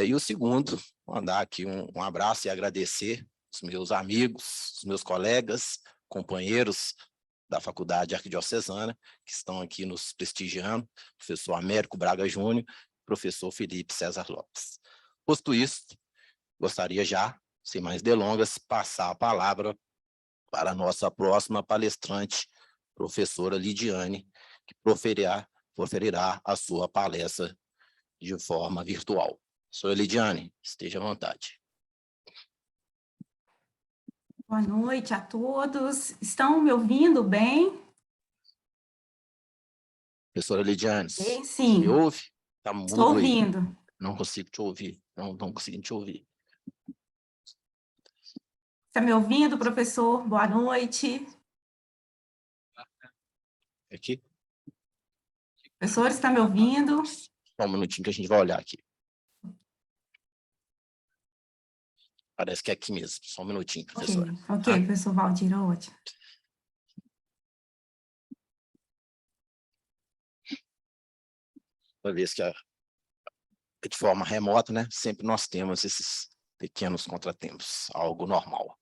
E o segundo, mandar aqui um abraço e agradecer os meus amigos, os meus colegas, companheiros da Faculdade Arquidiocesana, que estão aqui nos prestigiando, professor Américo Braga Júnior, professor Felipe César Lopes. Posto isso, gostaria já, sem mais delongas, passar a palavra para a nossa próxima palestrante, professora Lidiane, que proferirá a sua palestra de forma virtual. Professora Lidiane, esteja à vontade. Boa noite a todos. Estão me ouvindo bem? Professora Lidiane, Sim. me ouve? Está mudo. Estou ouvindo. Aí. Não consigo te ouvir. Não consigo te ouvir. Está me ouvindo, professor? Boa noite. Aqui? Professor, está me ouvindo? Só um minutinho que a gente vai olhar aqui. Parece que é aqui mesmo. Só um minutinho, professora. Ok, professor Valdir, ótimo. Uma vez que é de forma remota, né? Sempre nós temos esses pequenos contratempos, algo normal.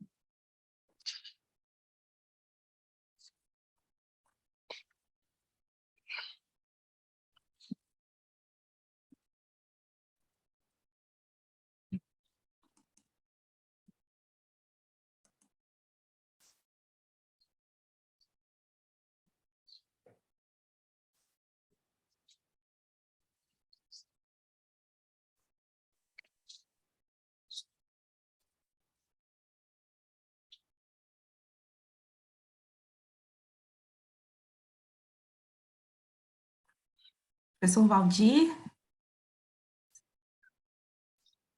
Professor Valdir?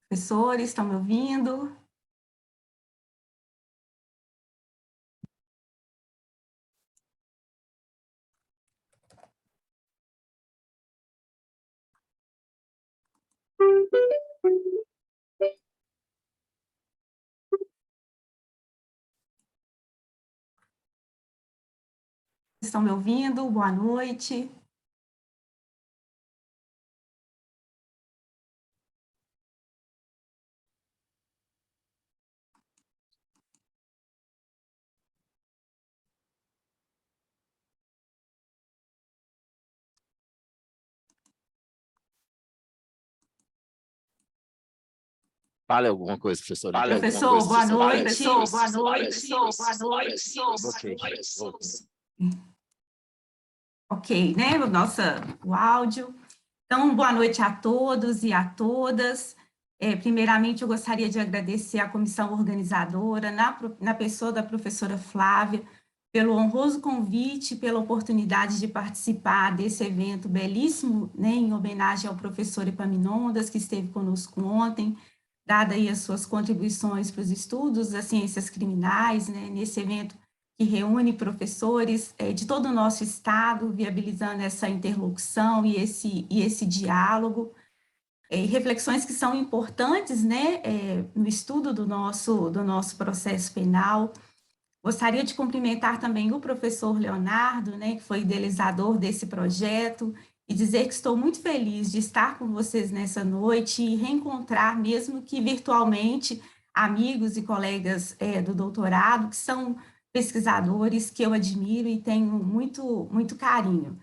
Professores, estão me ouvindo? Estão me ouvindo? Boa noite. Fale alguma coisa, professora. Professor, boa noite. Professor, boa noite. Ok, né? O áudio. Então, boa noite a todos e a todas. Primeiramente, eu gostaria de agradecer à comissão organizadora, na pessoa da professora Flávia, pelo honroso convite, pela oportunidade de participar desse evento belíssimo, né, em homenagem ao professor Epaminondas, que esteve conosco ontem, dada aí as suas contribuições para os estudos das ciências criminais, né, nesse evento que reúne professores de todo o nosso estado, viabilizando essa interlocução e esse diálogo, reflexões que são importantes, né, no estudo do nosso processo penal. Gostaria de cumprimentar também o professor Leonardo, né, que foi idealizador desse projeto, e dizer que estou muito feliz de estar com vocês nessa noite e reencontrar, mesmo que virtualmente, amigos e colegas do doutorado, que são pesquisadores que eu admiro e tenho muito carinho.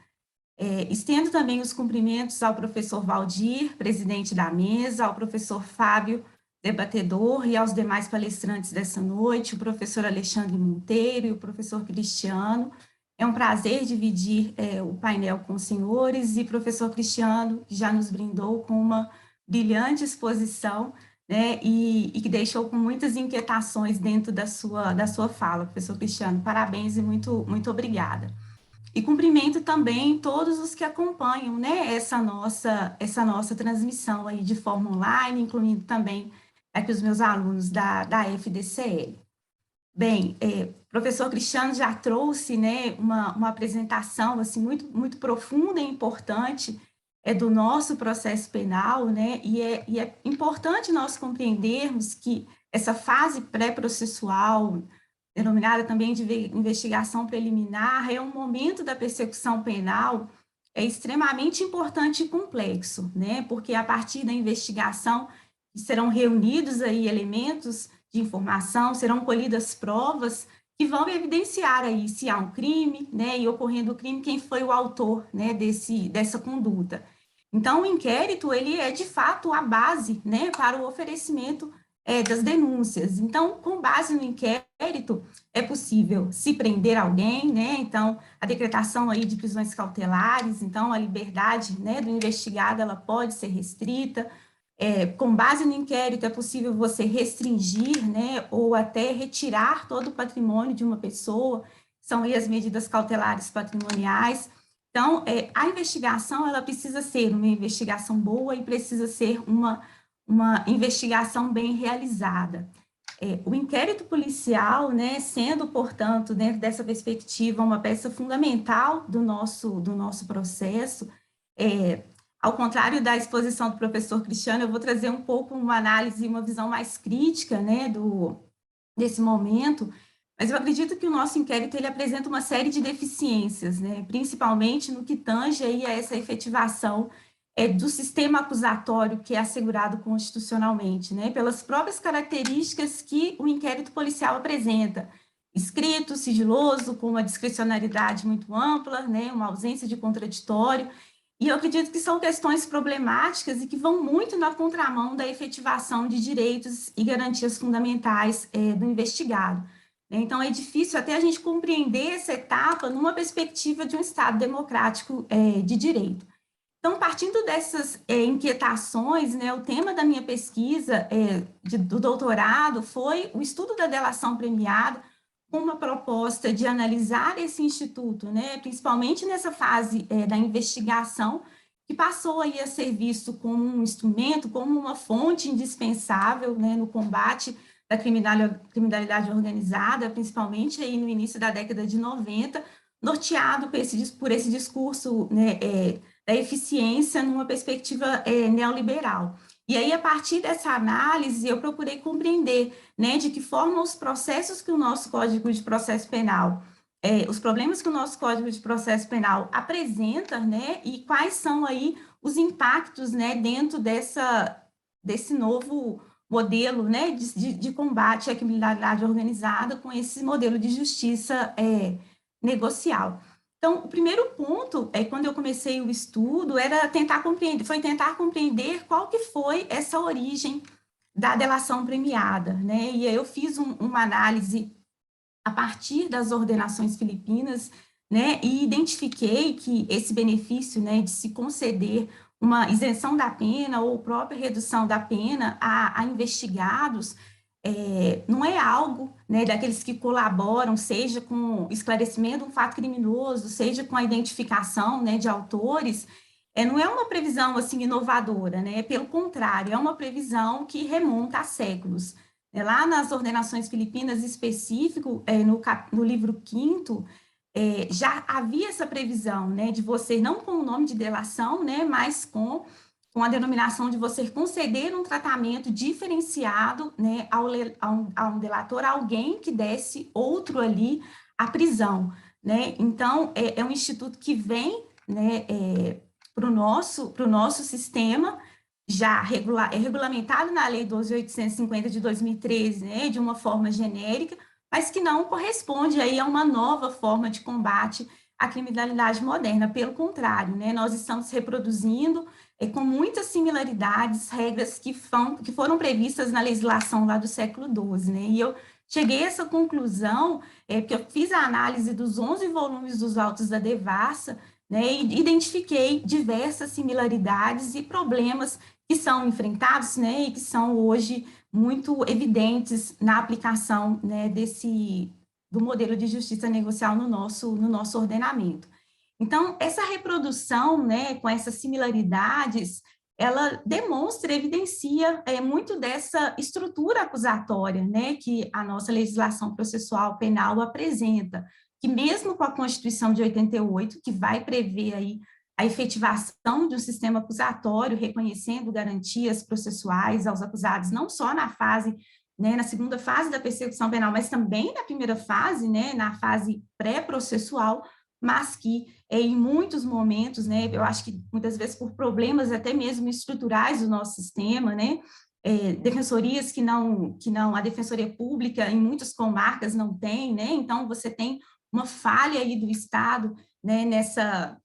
Estendo também os cumprimentos ao professor Valdir, presidente da mesa, ao professor Fábio, debatedor, e aos demais palestrantes dessa noite, o professor Alexandre Monteiro e o professor Cristiano. É um prazer dividir o painel com os senhores, e professor Cristiano, que já nos brindou com uma brilhante exposição, né, e que deixou com muitas inquietações dentro da sua fala. Professor Cristiano, parabéns e muito obrigada. E cumprimento também todos os que acompanham, né, essa nossa transmissão aí de forma online, incluindo também aqui os meus alunos da FDCL. Bem, professor Cristiano já trouxe, né, uma apresentação assim, muito profunda e importante do nosso processo penal, né, e é importante nós compreendermos que essa fase pré-processual, denominada também de investigação preliminar, é um momento da persecução penal extremamente importante e complexo, né, porque a partir da investigação serão reunidos aí elementos de informação, serão colhidas provas que vão evidenciar aí se há um crime, né, e ocorrendo o crime, quem foi o autor, né, dessa conduta. Então, o inquérito, ele é, de fato, a base, né, para o oferecimento das denúncias. Então, com base no inquérito, é possível se prender alguém, né, então, a decretação aí de prisões cautelares, então, a liberdade, né, do investigado, ela pode ser restrita. Com base no inquérito, é possível você restringir, né, ou até retirar todo o patrimônio de uma pessoa, são aí as medidas cautelares patrimoniais. Então, a investigação, ela precisa ser uma investigação boa e precisa ser uma investigação bem realizada. O inquérito policial, né, sendo, portanto, dentro dessa perspectiva, uma peça fundamental do nosso processo, ao contrário da exposição do professor Cristiano, eu vou trazer um pouco uma análise, uma visão mais crítica, né, desse momento, mas eu acredito que o nosso inquérito ele apresenta uma série de deficiências, né, principalmente no que tange aí a essa efetivação do sistema acusatório que é assegurado constitucionalmente, né, pelas próprias características que o inquérito policial apresenta: escrito, sigiloso, com uma discricionariedade muito ampla, né, uma ausência de contraditório. E eu acredito que são questões problemáticas e que vão muito na contramão da efetivação de direitos e garantias fundamentais do investigado. Então, é difícil até a gente compreender essa etapa numa perspectiva de um Estado democrático de direito. Então, partindo dessas inquietações, né, o tema da minha pesquisa do doutorado foi o estudo da delação premiada, com uma proposta de analisar esse instituto, né, principalmente nessa fase da investigação, que passou aí a ser visto como um instrumento, como uma fonte indispensável, né, no combate da criminalidade organizada, principalmente aí no início da década de 90, norteado por esse discurso, né, da eficiência numa perspectiva neoliberal. E aí, a partir dessa análise, eu procurei compreender, né, de que forma os processos que o nosso Código de Processo Penal, os problemas que o nosso Código de Processo Penal apresenta, né, e quais são aí os impactos, né, dentro desse novo modelo, né, de combate à criminalidade organizada com esse modelo de justiça negocial. Então, o primeiro ponto, quando eu comecei o estudo, era tentar compreender qual que foi essa origem da delação premiada, né? E aí eu fiz uma análise a partir das ordenações filipinas, né? E identifiquei que esse benefício, né, de se conceder uma isenção da pena ou própria redução da pena a investigados, não é algo, né, daqueles que colaboram, seja com esclarecimento de um fato criminoso, seja com a identificação, né, de autores, não é uma previsão assim inovadora, né? Pelo contrário, é uma previsão que remonta a séculos. Lá nas ordenações filipinas, específico, no livro 5º, já havia essa previsão, né, de você, não com o nome de delação, né, mas com a denominação de você conceder um tratamento diferenciado, né, a um delator, a alguém que desse outro ali a prisão, né? Então, é um instituto que vem, né, para o nosso sistema, já regulamentado na Lei 12.850 de 2013, né, de uma forma genérica, mas que não corresponde aí a uma nova forma de combate à criminalidade moderna. Pelo contrário, né, nós estamos reproduzindo com muitas similaridades regras que foram previstas na legislação lá do século XII, né, e eu cheguei a essa conclusão porque eu fiz a análise dos 11 volumes dos autos da Devassa, né, e identifiquei diversas similaridades e problemas que são enfrentados, né, e que são hoje muito evidentes na aplicação, né, do modelo de justiça negocial no nosso ordenamento. Então, essa reprodução, né, com essas similaridades, ela demonstra, evidencia muito dessa estrutura acusatória, né, que a nossa legislação processual penal apresenta, que mesmo com a Constituição de 88, que vai prever aí a efetivação de um sistema acusatório, reconhecendo garantias processuais aos acusados, não só na fase, né, na segunda fase da persecução penal, mas também na primeira fase, né, na fase pré-processual, mas que em muitos momentos, né, eu acho que muitas vezes por problemas até mesmo estruturais do nosso sistema, né, defensorias que não, a defensoria pública em muitas comarcas não tem, né, então você tem uma falha aí do Estado, né, nessa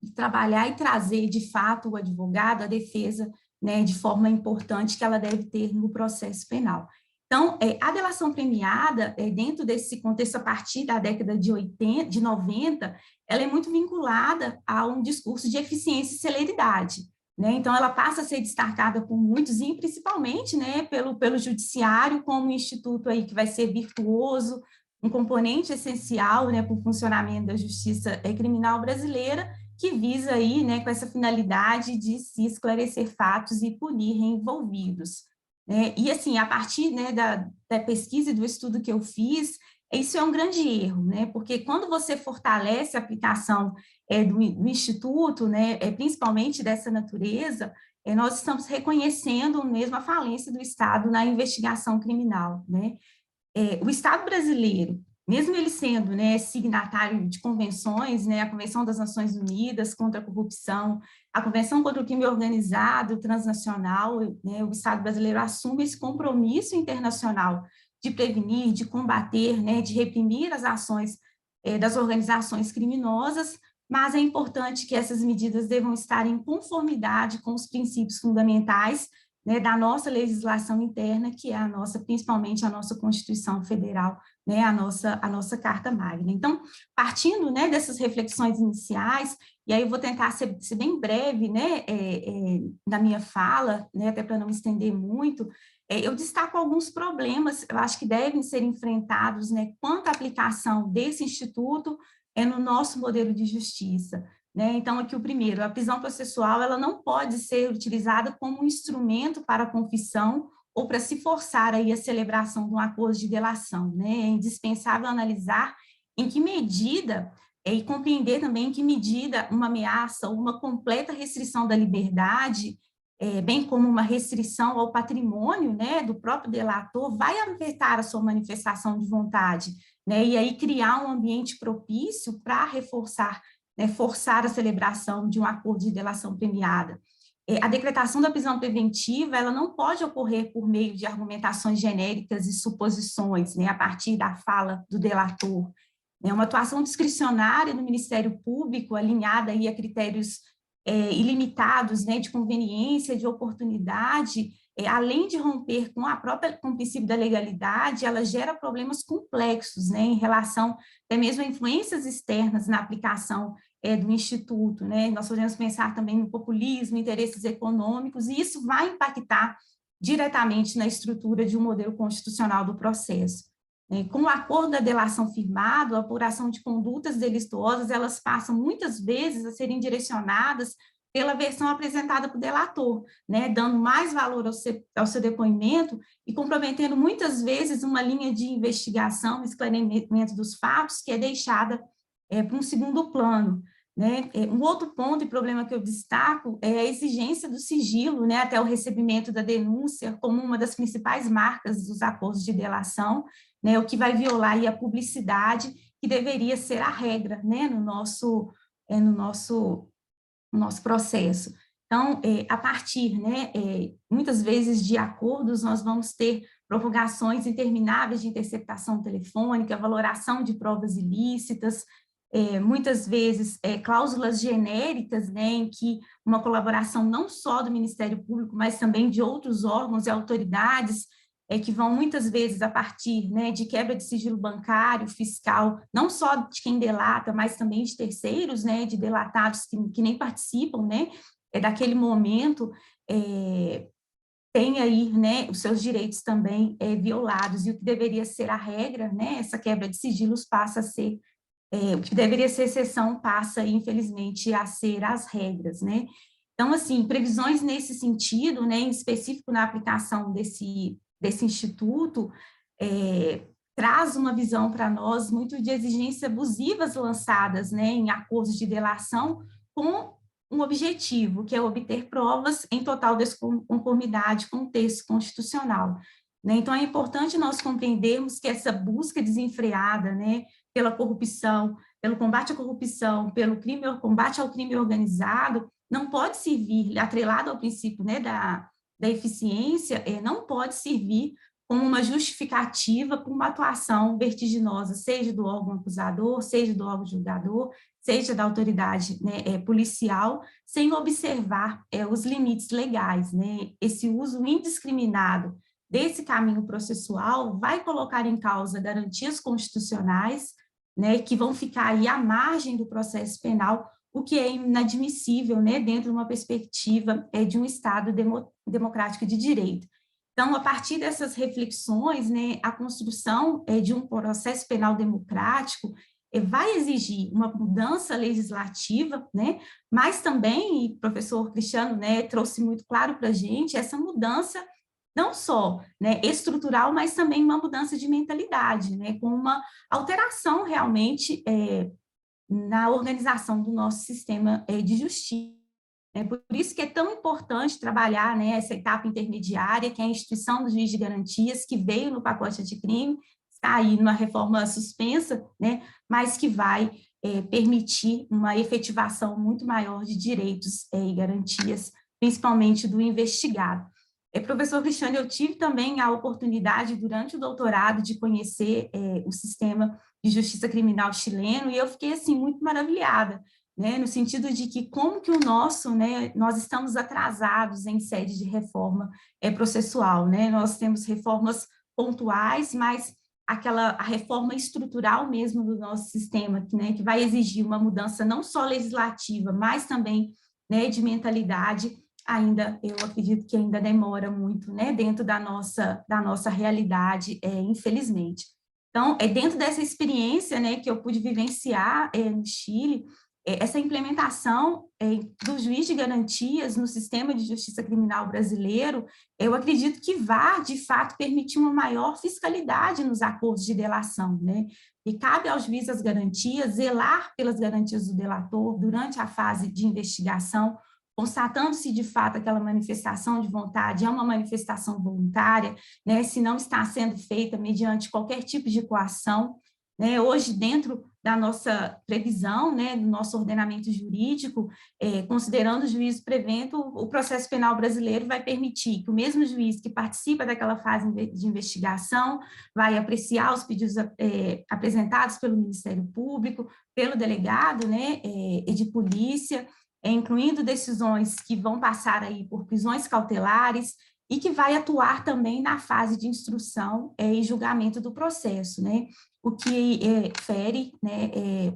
de trabalhar e trazer, de fato, o advogado, a defesa, né, de forma importante que ela deve ter no processo penal. Então, a delação premiada, dentro desse contexto, a partir da década de 90, ela é muito vinculada a um discurso de eficiência e celeridade, né? Então, ela passa a ser destacada por muitos, e principalmente, né, pelo judiciário, como um instituto aí que vai ser virtuoso, um componente essencial, né, para o funcionamento da justiça criminal brasileira, que visa aí, né, com essa finalidade de se esclarecer fatos e punir envolvidos. E assim, a partir, né, da pesquisa e do estudo que eu fiz, isso é um grande erro, né, porque quando você fortalece a aplicação do Instituto, né, principalmente dessa natureza, nós estamos reconhecendo mesmo a falência do Estado na investigação criminal, né. O Estado brasileiro, mesmo ele sendo, né, signatário de convenções, né, a Convenção das Nações Unidas contra a Corrupção, a Convenção contra o Crime Organizado Transnacional, né, o Estado brasileiro assume esse compromisso internacional de prevenir, de combater, né, de reprimir as ações das organizações criminosas, mas é importante que essas medidas devam estar em conformidade com os princípios fundamentais, né, da nossa legislação interna, que é principalmente a nossa Constituição Federal, né, a nossa Carta Magna. Então, partindo, né, dessas reflexões iniciais, e aí eu vou tentar ser bem breve, né, na minha fala, né, até para não me estender muito, eu destaco alguns problemas, eu acho que devem ser enfrentados, né, quanto à aplicação desse instituto no nosso modelo de justiça. Né? Então, aqui o primeiro, a prisão processual, ela não pode ser utilizada como um instrumento para a confissão ou para se forçar aí a celebração de um acordo de delação. Né? É indispensável analisar em que medida, e compreender também em que medida uma ameaça ou uma completa restrição da liberdade, bem como uma restrição ao patrimônio, né, do próprio delator, vai afetar a sua manifestação de vontade, né? E aí criar um ambiente propício para reforçar, né, forçar a celebração de um acordo de delação premiada. A decretação da prisão preventiva, ela não pode ocorrer por meio de argumentações genéricas e suposições, né, a partir da fala do delator. Uma atuação discricionária do Ministério Público, alinhada aí a critérios ilimitados, né, de conveniência, de oportunidade, além de romper com com o princípio da legalidade, ela gera problemas complexos, né, em relação até mesmo a influências externas na aplicação do Instituto, né, nós podemos pensar também no populismo, interesses econômicos, e isso vai impactar diretamente na estrutura de um modelo constitucional do processo. Com o acordo da delação firmado, a apuração de condutas delituosas, elas passam muitas vezes a serem direcionadas pela versão apresentada para o delator, né, dando mais valor ao seu depoimento e comprometendo muitas vezes uma linha de investigação, esclarecimento dos fatos, que é deixada para um segundo plano. Né? Um outro ponto e problema que eu destaco é a exigência do sigilo, né, até o recebimento da denúncia, como uma das principais marcas dos acordos de delação, né, o que vai violar aí a publicidade, que deveria ser a regra, né, no nosso processo. Então, a partir, né, muitas vezes de acordos, nós vamos ter prorrogações intermináveis de interceptação telefônica, valoração de provas ilícitas, muitas vezes cláusulas genéricas, né, em que uma colaboração não só do Ministério Público, mas também de outros órgãos e autoridades, que vão muitas vezes a partir, né, de quebra de sigilo bancário, fiscal, não só de quem delata, mas também de terceiros, né, de delatados que nem participam, né, daquele momento, tem aí, né, os seus direitos também violados, e o que deveria ser a regra, né, essa quebra de sigilos passa a ser, o que deveria ser exceção passa, infelizmente, a ser as regras, né. Então, assim, previsões nesse sentido, né, em específico na aplicação desse instituto, traz uma visão para nós muito de exigências abusivas lançadas, né, em acordos de delação com um objetivo, que é obter provas em total desconformidade com o texto constitucional, né? Então, é importante nós compreendermos que essa busca desenfreada, né, pela corrupção, pelo combate à corrupção, pelo combate ao crime organizado, não pode servir, atrelado ao princípio, né, da eficiência, não pode servir como uma justificativa para uma atuação vertiginosa, seja do órgão acusador, seja do órgão julgador, seja da autoridade, né, policial, sem observar os limites legais, né? Esse uso indiscriminado desse caminho processual vai colocar em causa garantias constitucionais, né, que vão ficar aí à margem do processo penal, o que é inadmissível, né, dentro de uma perspectiva de um Estado democrático de direito. Então, a partir dessas reflexões, né, a construção de um processo penal democrático vai exigir uma mudança legislativa, né, mas também, e o professor Cristiano, né, trouxe muito claro para a gente, essa mudança não só, né, estrutural, mas também uma mudança de mentalidade, né, com uma alteração realmente na organização do nosso sistema de justiça. Por isso que é tão importante trabalhar, né, essa etapa intermediária, que é a instituição do juiz de garantias, que veio no pacote anticrime, está aí numa reforma suspensa, né, mas que vai permitir uma efetivação muito maior de direitos e garantias, principalmente do investigado. Professor Cristiano, eu tive também a oportunidade, durante o doutorado, de conhecer o sistema de justiça criminal chileno, e eu fiquei, assim, muito maravilhada, né, no sentido de que como que o nosso, né, nós estamos atrasados em sede de reforma processual, né, nós temos reformas pontuais, mas a reforma estrutural mesmo do nosso sistema, né, que vai exigir uma mudança não só legislativa, mas também, né, de mentalidade, ainda, eu acredito que ainda demora muito, né, dentro da nossa realidade, infelizmente. Então, dentro dessa experiência, né, que eu pude vivenciar no Chile, essa implementação do juiz de garantias no sistema de justiça criminal brasileiro, eu acredito que vai, de fato, permitir uma maior fiscalidade nos acordos de delação, né? E cabe ao juiz das garantias zelar pelas garantias do delator durante a fase de investigação, constatando-se de fato aquela manifestação de vontade é uma manifestação voluntária, né, se não está sendo feita mediante qualquer tipo de coação, né. Hoje, dentro da nossa previsão, né, do nosso ordenamento jurídico, considerando o juízo prevento, o processo penal brasileiro vai permitir que o mesmo juiz que participa daquela fase de investigação vai apreciar os pedidos apresentados pelo Ministério Público, pelo delegado, né, e de polícia, incluindo decisões que vão passar aí por prisões cautelares e que vai atuar também na fase de instrução e julgamento do processo, né? O que fere, né,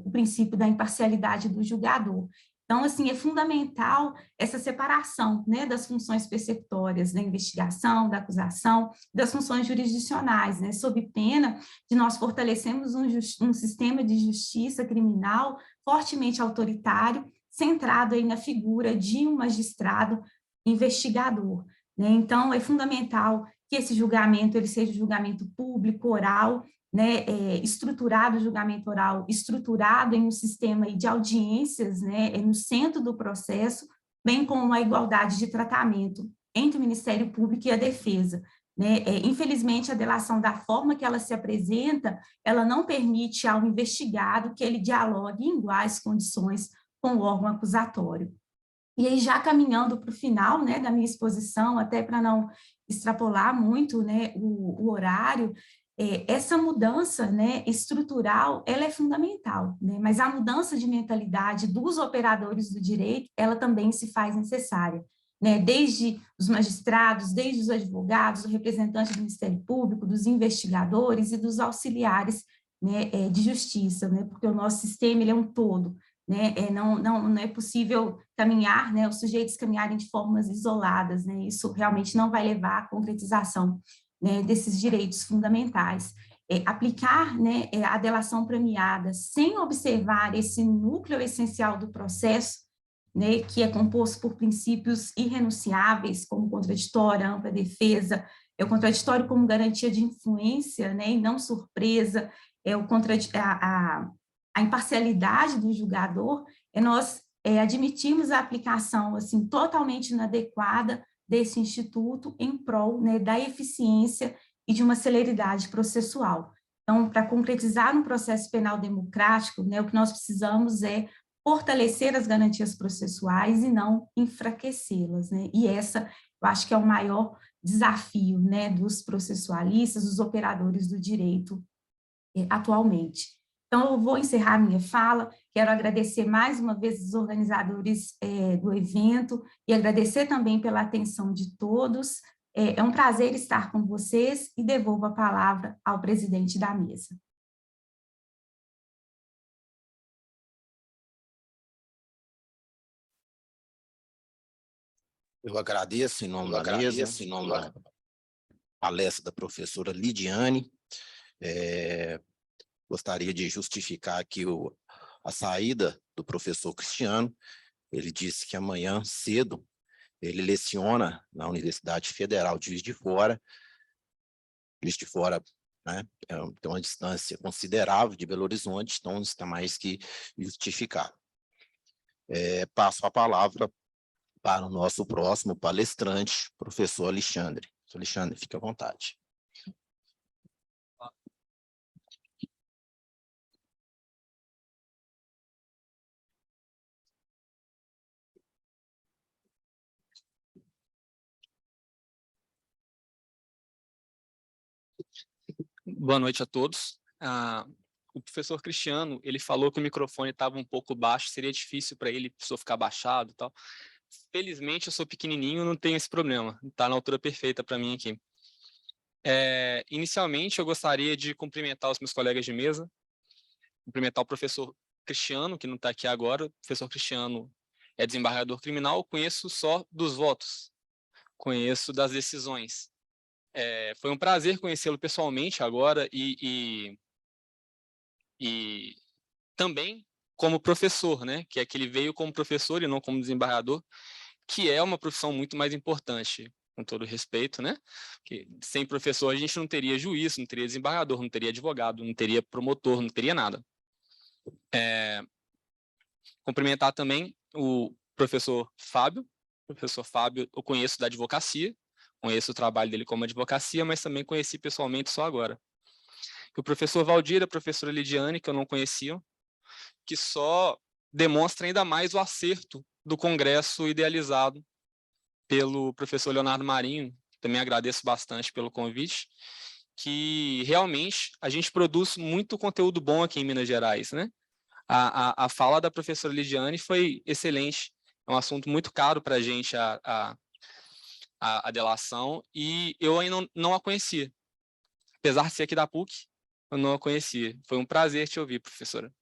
o princípio da imparcialidade do julgador. Então, assim, é fundamental essa separação, né, das funções perceptórias da investigação, da acusação, das funções jurisdicionais, né, sob pena de nós fortalecermos um sistema de justiça criminal fortemente autoritário, centrado aí na figura de um magistrado investigador, né? Então, é fundamental que esse julgamento ele seja julgamento público, oral, né, estruturado, julgamento oral, estruturado em um sistema de audiências, né, no centro do processo, bem como a igualdade de tratamento entre o Ministério Público e a defesa, né? Infelizmente, a delação da forma que ela se apresenta, ela não permite ao investigado que ele dialogue em iguais condições com o órgão acusatório. E aí, já caminhando para o final, né, da minha exposição, até para não extrapolar muito, né, o horário, essa mudança, né, estrutural, ela é fundamental, né, mas a mudança de mentalidade dos operadores do direito, ela também se faz necessária, né, desde os magistrados, desde os advogados, o representante do Ministério Público, dos investigadores e dos auxiliares, né, de justiça, né, porque o nosso sistema ele é um todo, né, não é possível caminhar, né, os sujeitos caminharem de formas isoladas, né, isso realmente não vai levar à concretização, né, desses direitos fundamentais. Aplicar, né, a delação premiada sem observar esse núcleo essencial do processo, né, que é composto por princípios irrenunciáveis, como contraditório, ampla defesa, o contraditório como garantia de influência, né, e não surpresa, a imparcialidade do julgador, nós admitimos a aplicação assim, totalmente inadequada desse instituto em prol, né, da eficiência e de uma celeridade processual. Então, para concretizar um processo penal democrático, né, o que nós precisamos é fortalecer as garantias processuais e não enfraquecê-las, né? E essa, eu acho que é o maior desafio, né, dos processualistas, dos operadores do direito atualmente. Então, eu vou encerrar minha fala, quero agradecer mais uma vez os organizadores do evento e agradecer também pela atenção de todos. É um prazer estar com vocês e devolvo a palavra ao presidente da mesa. Eu agradeço em nome da mesa, em nome da palestra da professora Lidiane. Gostaria de justificar aqui a saída do professor Cristiano. Ele disse que amanhã cedo ele leciona na Universidade Federal de Juiz de Fora. Juiz de Fora, né, tem uma distância considerável de Belo Horizonte, então está mais que justificado. Passo a palavra para o nosso próximo palestrante, professor Alexandre. Professor Alexandre, fique à vontade. Boa noite a todos. O professor Cristiano, ele falou que o microfone estava um pouco baixo, seria difícil para ele, professor, ficar baixado e tal. Felizmente, eu sou pequenininho, não tenho esse problema. Está na altura perfeita para mim aqui. Inicialmente, eu gostaria de cumprimentar os meus colegas de mesa, cumprimentar o professor Cristiano, que não está aqui agora. O professor Cristiano é desembargador criminal, conheço só dos votos, conheço das decisões. Foi um prazer conhecê-lo pessoalmente agora e também como professor, né? Que é que ele veio como professor e não como desembargador, que é uma profissão muito mais importante, com todo respeito, né? Porque sem professor a gente não teria juiz, não teria desembargador, não teria advogado, não teria promotor, não teria nada. Cumprimentar também o professor Fábio. O professor Fábio eu conheço da advocacia, conheço o trabalho dele como advocacia, mas também conheci pessoalmente só agora. O professor Valdir, a professora Lidiane, que eu não conhecia, que só demonstra ainda mais o acerto do congresso idealizado pelo professor Leonardo Marinho, também agradeço bastante pelo convite, que realmente a gente produz muito conteúdo bom aqui em Minas Gerais, né? A fala da professora Lidiane foi excelente, é um assunto muito caro para a gente, a delação, e eu ainda não a conhecia. Apesar de ser aqui da PUC, eu não a conhecia. Foi um prazer te ouvir, professora.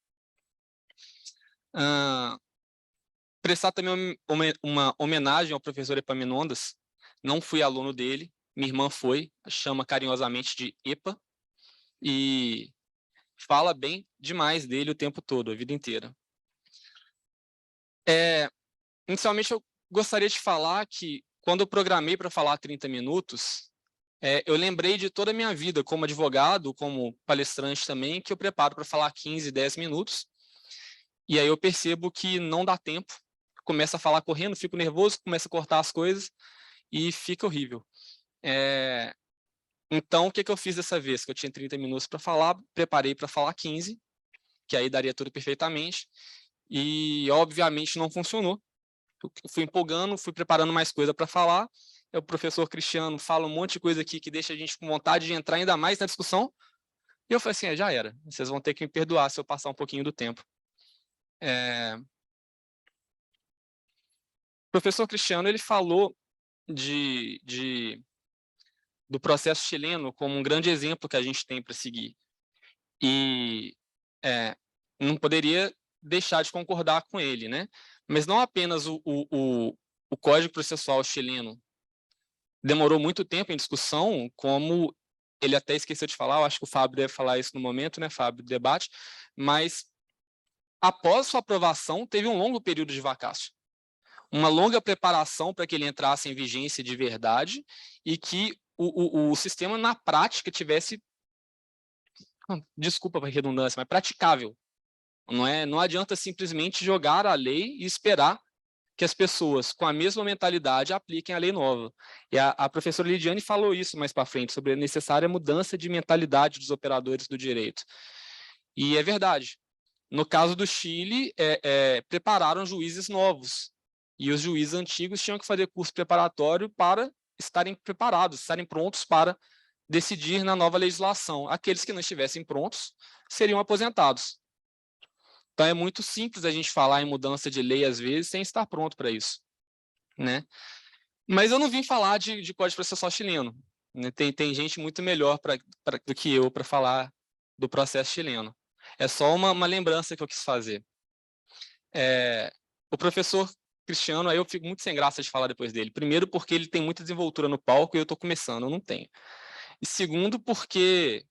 Prestar também uma homenagem ao professor Epaminondas. Não fui aluno dele, minha irmã foi, chama carinhosamente de Epa, e fala bem demais dele o tempo todo, a vida inteira. Inicialmente, eu gostaria de falar que, quando eu programei para falar 30 minutos, eu lembrei de toda a minha vida como advogado, como palestrante também, que eu preparo para falar 15, 10 minutos, e aí eu percebo que não dá tempo, começo a falar correndo, fico nervoso, começo a cortar as coisas, e fica horrível. Então, o que eu fiz dessa vez? Que eu tinha 30 minutos para falar, preparei para falar 15, que aí daria tudo perfeitamente, e obviamente não funcionou. Eu fui empolgando, fui preparando mais coisa para falar. O professor Cristiano fala um monte de coisa aqui que deixa a gente com vontade de entrar ainda mais na discussão. E eu falei assim, já era. Vocês vão ter que me perdoar se eu passar um pouquinho do tempo. O professor Cristiano, ele falou do processo chileno como um grande exemplo que a gente tem para seguir. E não poderia deixar de concordar com ele, né? Mas não apenas o Código Processual chileno demorou muito tempo em discussão, como ele até esqueceu de falar, eu acho que o Fábio deve falar isso no momento, né, Fábio, do debate, mas após sua aprovação, teve um longo período de vacácio. Uma longa preparação para que ele entrasse em vigência de verdade e que o sistema, na prática, tivesse, desculpa a redundância, mas praticável. Não adianta simplesmente jogar a lei e esperar que as pessoas com a mesma mentalidade apliquem a lei nova. E a professora Lidiane falou isso mais para frente, sobre a necessária mudança de mentalidade dos operadores do direito. E é verdade. No caso do Chile, prepararam juízes novos, e os juízes antigos tinham que fazer curso preparatório para estarem preparados, estarem prontos para decidir na nova legislação. Aqueles que não estivessem prontos seriam aposentados. Então, é muito simples a gente falar em mudança de lei, às vezes, sem estar pronto para isso, né? Mas eu não vim falar de Código Processual chileno, né? Tem gente muito melhor do que eu para falar do processo chileno. É só uma lembrança que eu quis fazer. O professor Cristiano, aí eu fico muito sem graça de falar depois dele. Primeiro, porque ele tem muita desenvoltura no palco e eu estou começando, eu não tenho. E segundo, porque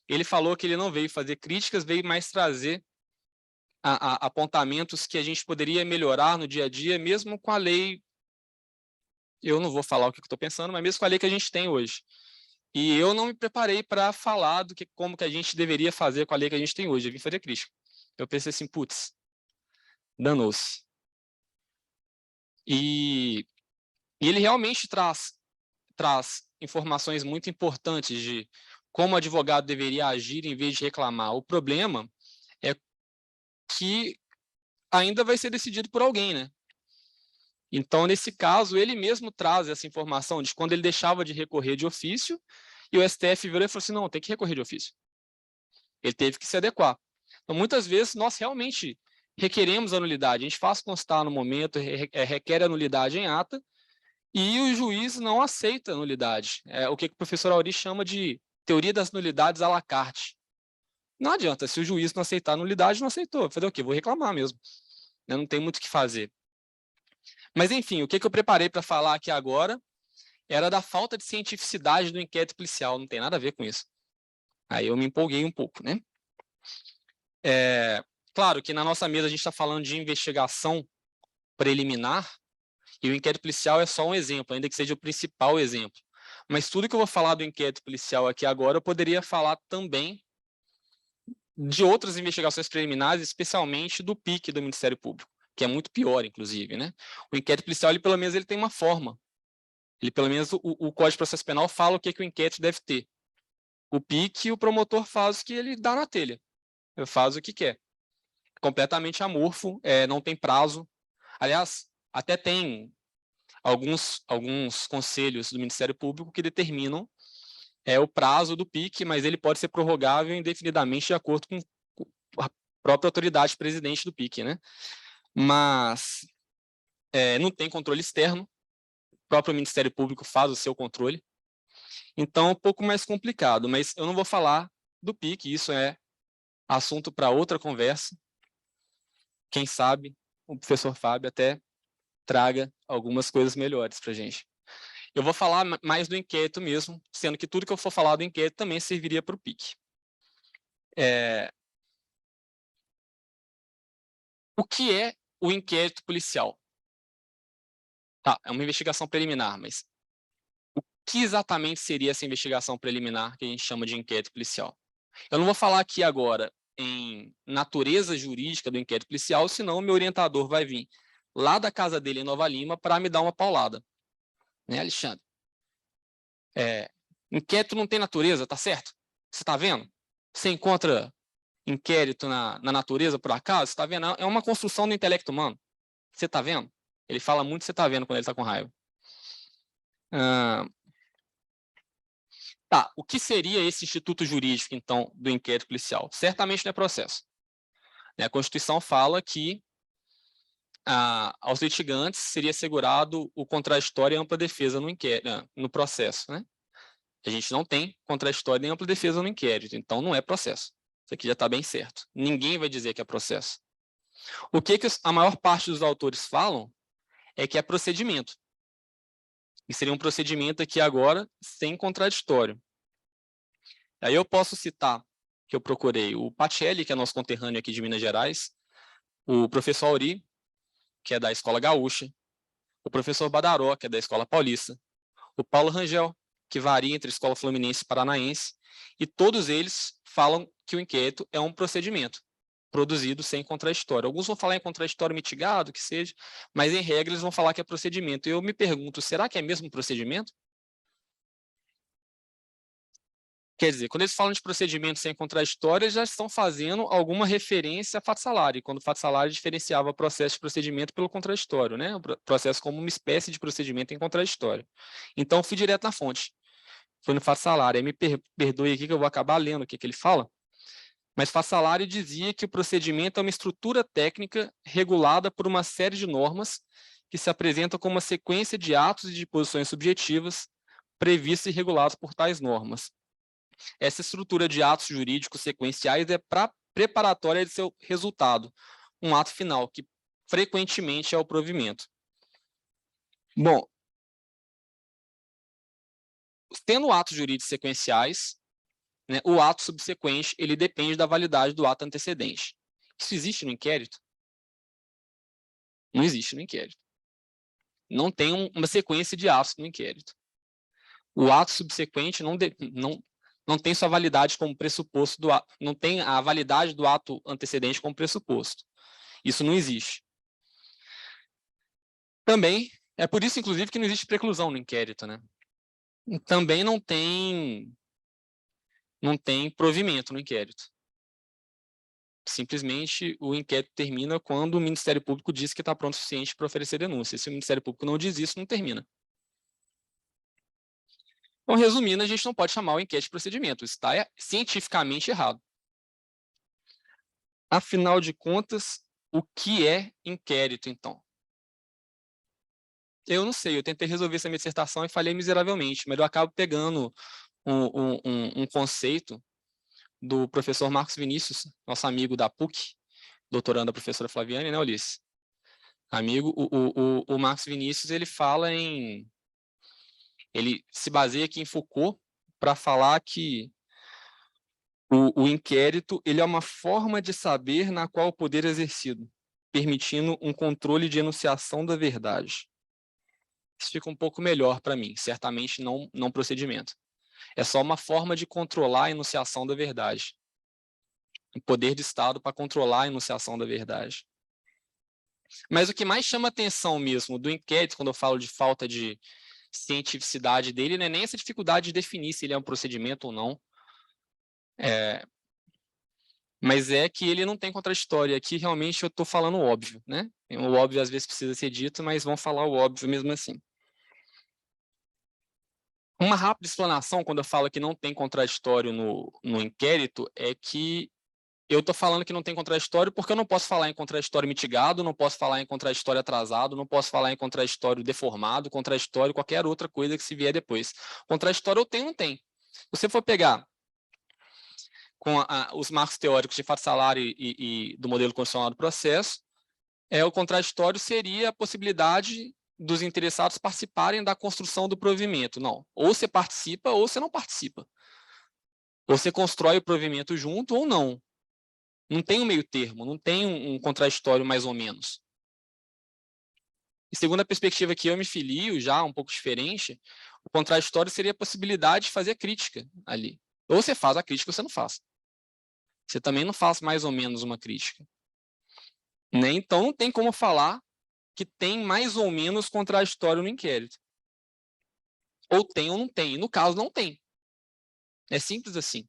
ele falou que ele não veio fazer críticas, veio mais trazer apontamentos que a gente poderia melhorar no dia a dia, mesmo com a lei, eu não vou falar o que eu estou pensando, mas mesmo com a lei que a gente tem hoje. E eu não me preparei para falar como que a gente deveria fazer com a lei que a gente tem hoje, eu vim fazer crítica. Eu pensei assim, putz, danou-se. E ele realmente traz informações muito importantes de como o advogado deveria agir em vez de reclamar. O problema é que ainda vai ser decidido por alguém, né? Então, nesse caso, ele mesmo traz essa informação de quando ele deixava de recorrer de ofício, e o STF virou e falou assim, não, tem que recorrer de ofício. Ele teve que se adequar. Então, muitas vezes, nós realmente requeremos a nulidade, a gente faz constar no momento, requer a nulidade em ata, e o juiz não aceita a nulidade. É o que o professor Auri chama de teoria das nulidades à la carte. Não adianta, se o juiz não aceitar a nulidade, não aceitou. Vou fazer o quê? Vou reclamar mesmo. Não tem muito o que fazer. Mas, enfim, o que eu preparei para falar aqui agora era da falta de cientificidade do inquérito policial. Não tem nada a ver com isso. Aí eu me empolguei um pouco, né? Claro que na nossa mesa a gente está falando de investigação preliminar, e o inquérito policial é só um exemplo, ainda que seja o principal exemplo. Mas tudo que eu vou falar do inquérito policial aqui agora, eu poderia falar também de outras investigações preliminares, especialmente do PIC do Ministério Público, que é muito pior, inclusive, né? O inquérito policial, pelo menos, ele tem uma forma. Pelo menos, o Código de Processo Penal fala o que o inquérito deve ter. O PIC, o promotor faz o que ele dá na telha. Ele faz o que quer. Completamente amorfo, não tem prazo. Aliás, até tem alguns conselhos do Ministério Público que determinam o prazo do PIC, mas ele pode ser prorrogável indefinidamente de acordo com a própria autoridade presidente do PIC, né? Mas não tem controle externo, o próprio Ministério Público faz o seu controle, então é um pouco mais complicado, mas eu não vou falar do PIC, isso é assunto para outra conversa. Quem sabe o professor Fábio até traga algumas coisas melhores para a gente. Eu vou falar mais do inquérito mesmo, sendo que tudo que eu for falar do inquérito também serviria para o PIC. O que é o inquérito policial? Tá, é uma investigação preliminar, mas o que exatamente seria essa investigação preliminar que a gente chama de inquérito policial? Eu não vou falar aqui agora em natureza jurídica do inquérito policial, senão o meu orientador vai vir lá da casa dele em Nova Lima para me dar uma paulada. Né, Alexandre? Inquérito não tem natureza, tá certo? Você está vendo? Você encontra inquérito na natureza, por acaso? Você está vendo? É uma construção do intelecto humano. Você está vendo? Ele fala muito, você está vendo quando ele está com raiva. Tá, o que seria esse instituto jurídico, então, do inquérito policial? Certamente não é processo. A Constituição fala que aos litigantes seria assegurado o contraditório e ampla defesa no processo, né? A gente não tem contraditório nem ampla defesa no inquérito, então não é processo. Isso aqui já está bem certo. Ninguém vai dizer que é processo. O que a maior parte dos autores falam é que é procedimento. E seria um procedimento aqui agora sem contraditório. Aí eu posso citar, que eu procurei, o Pacelli, que é nosso conterrâneo aqui de Minas Gerais, o professor Auri, que é da Escola Gaúcha, o professor Badaró, que é da Escola Paulista, o Paulo Rangel, que varia entre a Escola Fluminense e Paranaense, e todos eles falam que o inquérito é um procedimento produzido sem contraditório. Alguns vão falar em contraditório mitigado, que seja, mas em regra eles vão falar que é procedimento. E eu me pergunto, será que é mesmo procedimento? Quer dizer, quando eles falam de procedimento sem contraditório, eles já estão fazendo alguma referência a fato salário, quando o fato salário diferenciava o processo de procedimento pelo contraditório, né? O processo como uma espécie de procedimento em contraditório. Então, fui direto na fonte. Fui no fato salário. Aí me perdoe aqui que eu vou acabar lendo o que ele fala. Mas fato salário dizia que o procedimento é uma estrutura técnica regulada por uma série de normas que se apresentam como uma sequência de atos e de posições subjetivas previstas e reguladas por tais normas. Essa estrutura de atos jurídicos sequenciais é preparatória de seu resultado, um ato final, que frequentemente é o provimento. Bom, tendo atos jurídicos sequenciais, né, o ato subsequente ele depende da validade do ato antecedente. Isso existe no inquérito? Não existe no inquérito. Não tem uma sequência de atos no inquérito. O ato subsequente não tem sua validade como pressuposto do ato, não tem a validade do ato antecedente como pressuposto. Isso não existe. Também, é por isso, inclusive, que não existe preclusão no inquérito, né? Também não tem provimento no inquérito. Simplesmente o inquérito termina quando o Ministério Público diz que está pronto o suficiente para oferecer denúncia. Se o Ministério Público não diz isso, não termina. Então, resumindo, a gente não pode chamar o inquérito de procedimento. Isso está cientificamente errado. Afinal de contas, o que é inquérito, então? Eu não sei, eu tentei resolver essa minha dissertação e falhei miseravelmente, mas eu acabo pegando um conceito do professor Marcos Vinícius, nosso amigo da PUC, doutorando da professora Flaviane, né, Ulisses? Amigo, o Marcos Vinícius, ele se baseia aqui em Foucault para falar que o inquérito ele é uma forma de saber na qual o poder é exercido, permitindo um controle de enunciação da verdade. Isso fica um pouco melhor para mim, certamente não procedimento. É só uma forma de controlar a enunciação da verdade. O poder do Estado para controlar a enunciação da verdade. Mas o que mais chama atenção mesmo do inquérito, quando eu falo de falta de cientificidade dele, não é nem essa dificuldade de definir se ele é um procedimento ou não. Mas é que ele não tem contraditório. Aqui realmente eu estou falando o óbvio, né? O óbvio às vezes precisa ser dito, mas vão falar o óbvio mesmo assim. Uma rápida explanação, quando eu falo que não tem contraditório no inquérito, é que eu estou falando que não tem contraditório porque eu não posso falar em contraditório mitigado, não posso falar em contraditório atrasado, não posso falar em contraditório deformado, contraditório qualquer outra coisa que se vier depois. Contraditório eu tenho ou não tem. Se você for pegar com os marcos teóricos de fato salário e do modelo constitucional do processo, o contraditório seria a possibilidade dos interessados participarem da construção do provimento. Não, ou você participa ou você não participa. Ou você constrói o provimento junto ou não. Não tem um meio termo, não tem um contraditório mais ou menos. E segundo a perspectiva que eu me filio, já um pouco diferente, o contraditório seria a possibilidade de fazer a crítica ali. Ou você faz a crítica ou você não faz. Você também não faz mais ou menos uma crítica. Né? Então não tem como falar que tem mais ou menos contraditório no inquérito. Ou tem ou não tem. E no caso, não tem. É simples assim.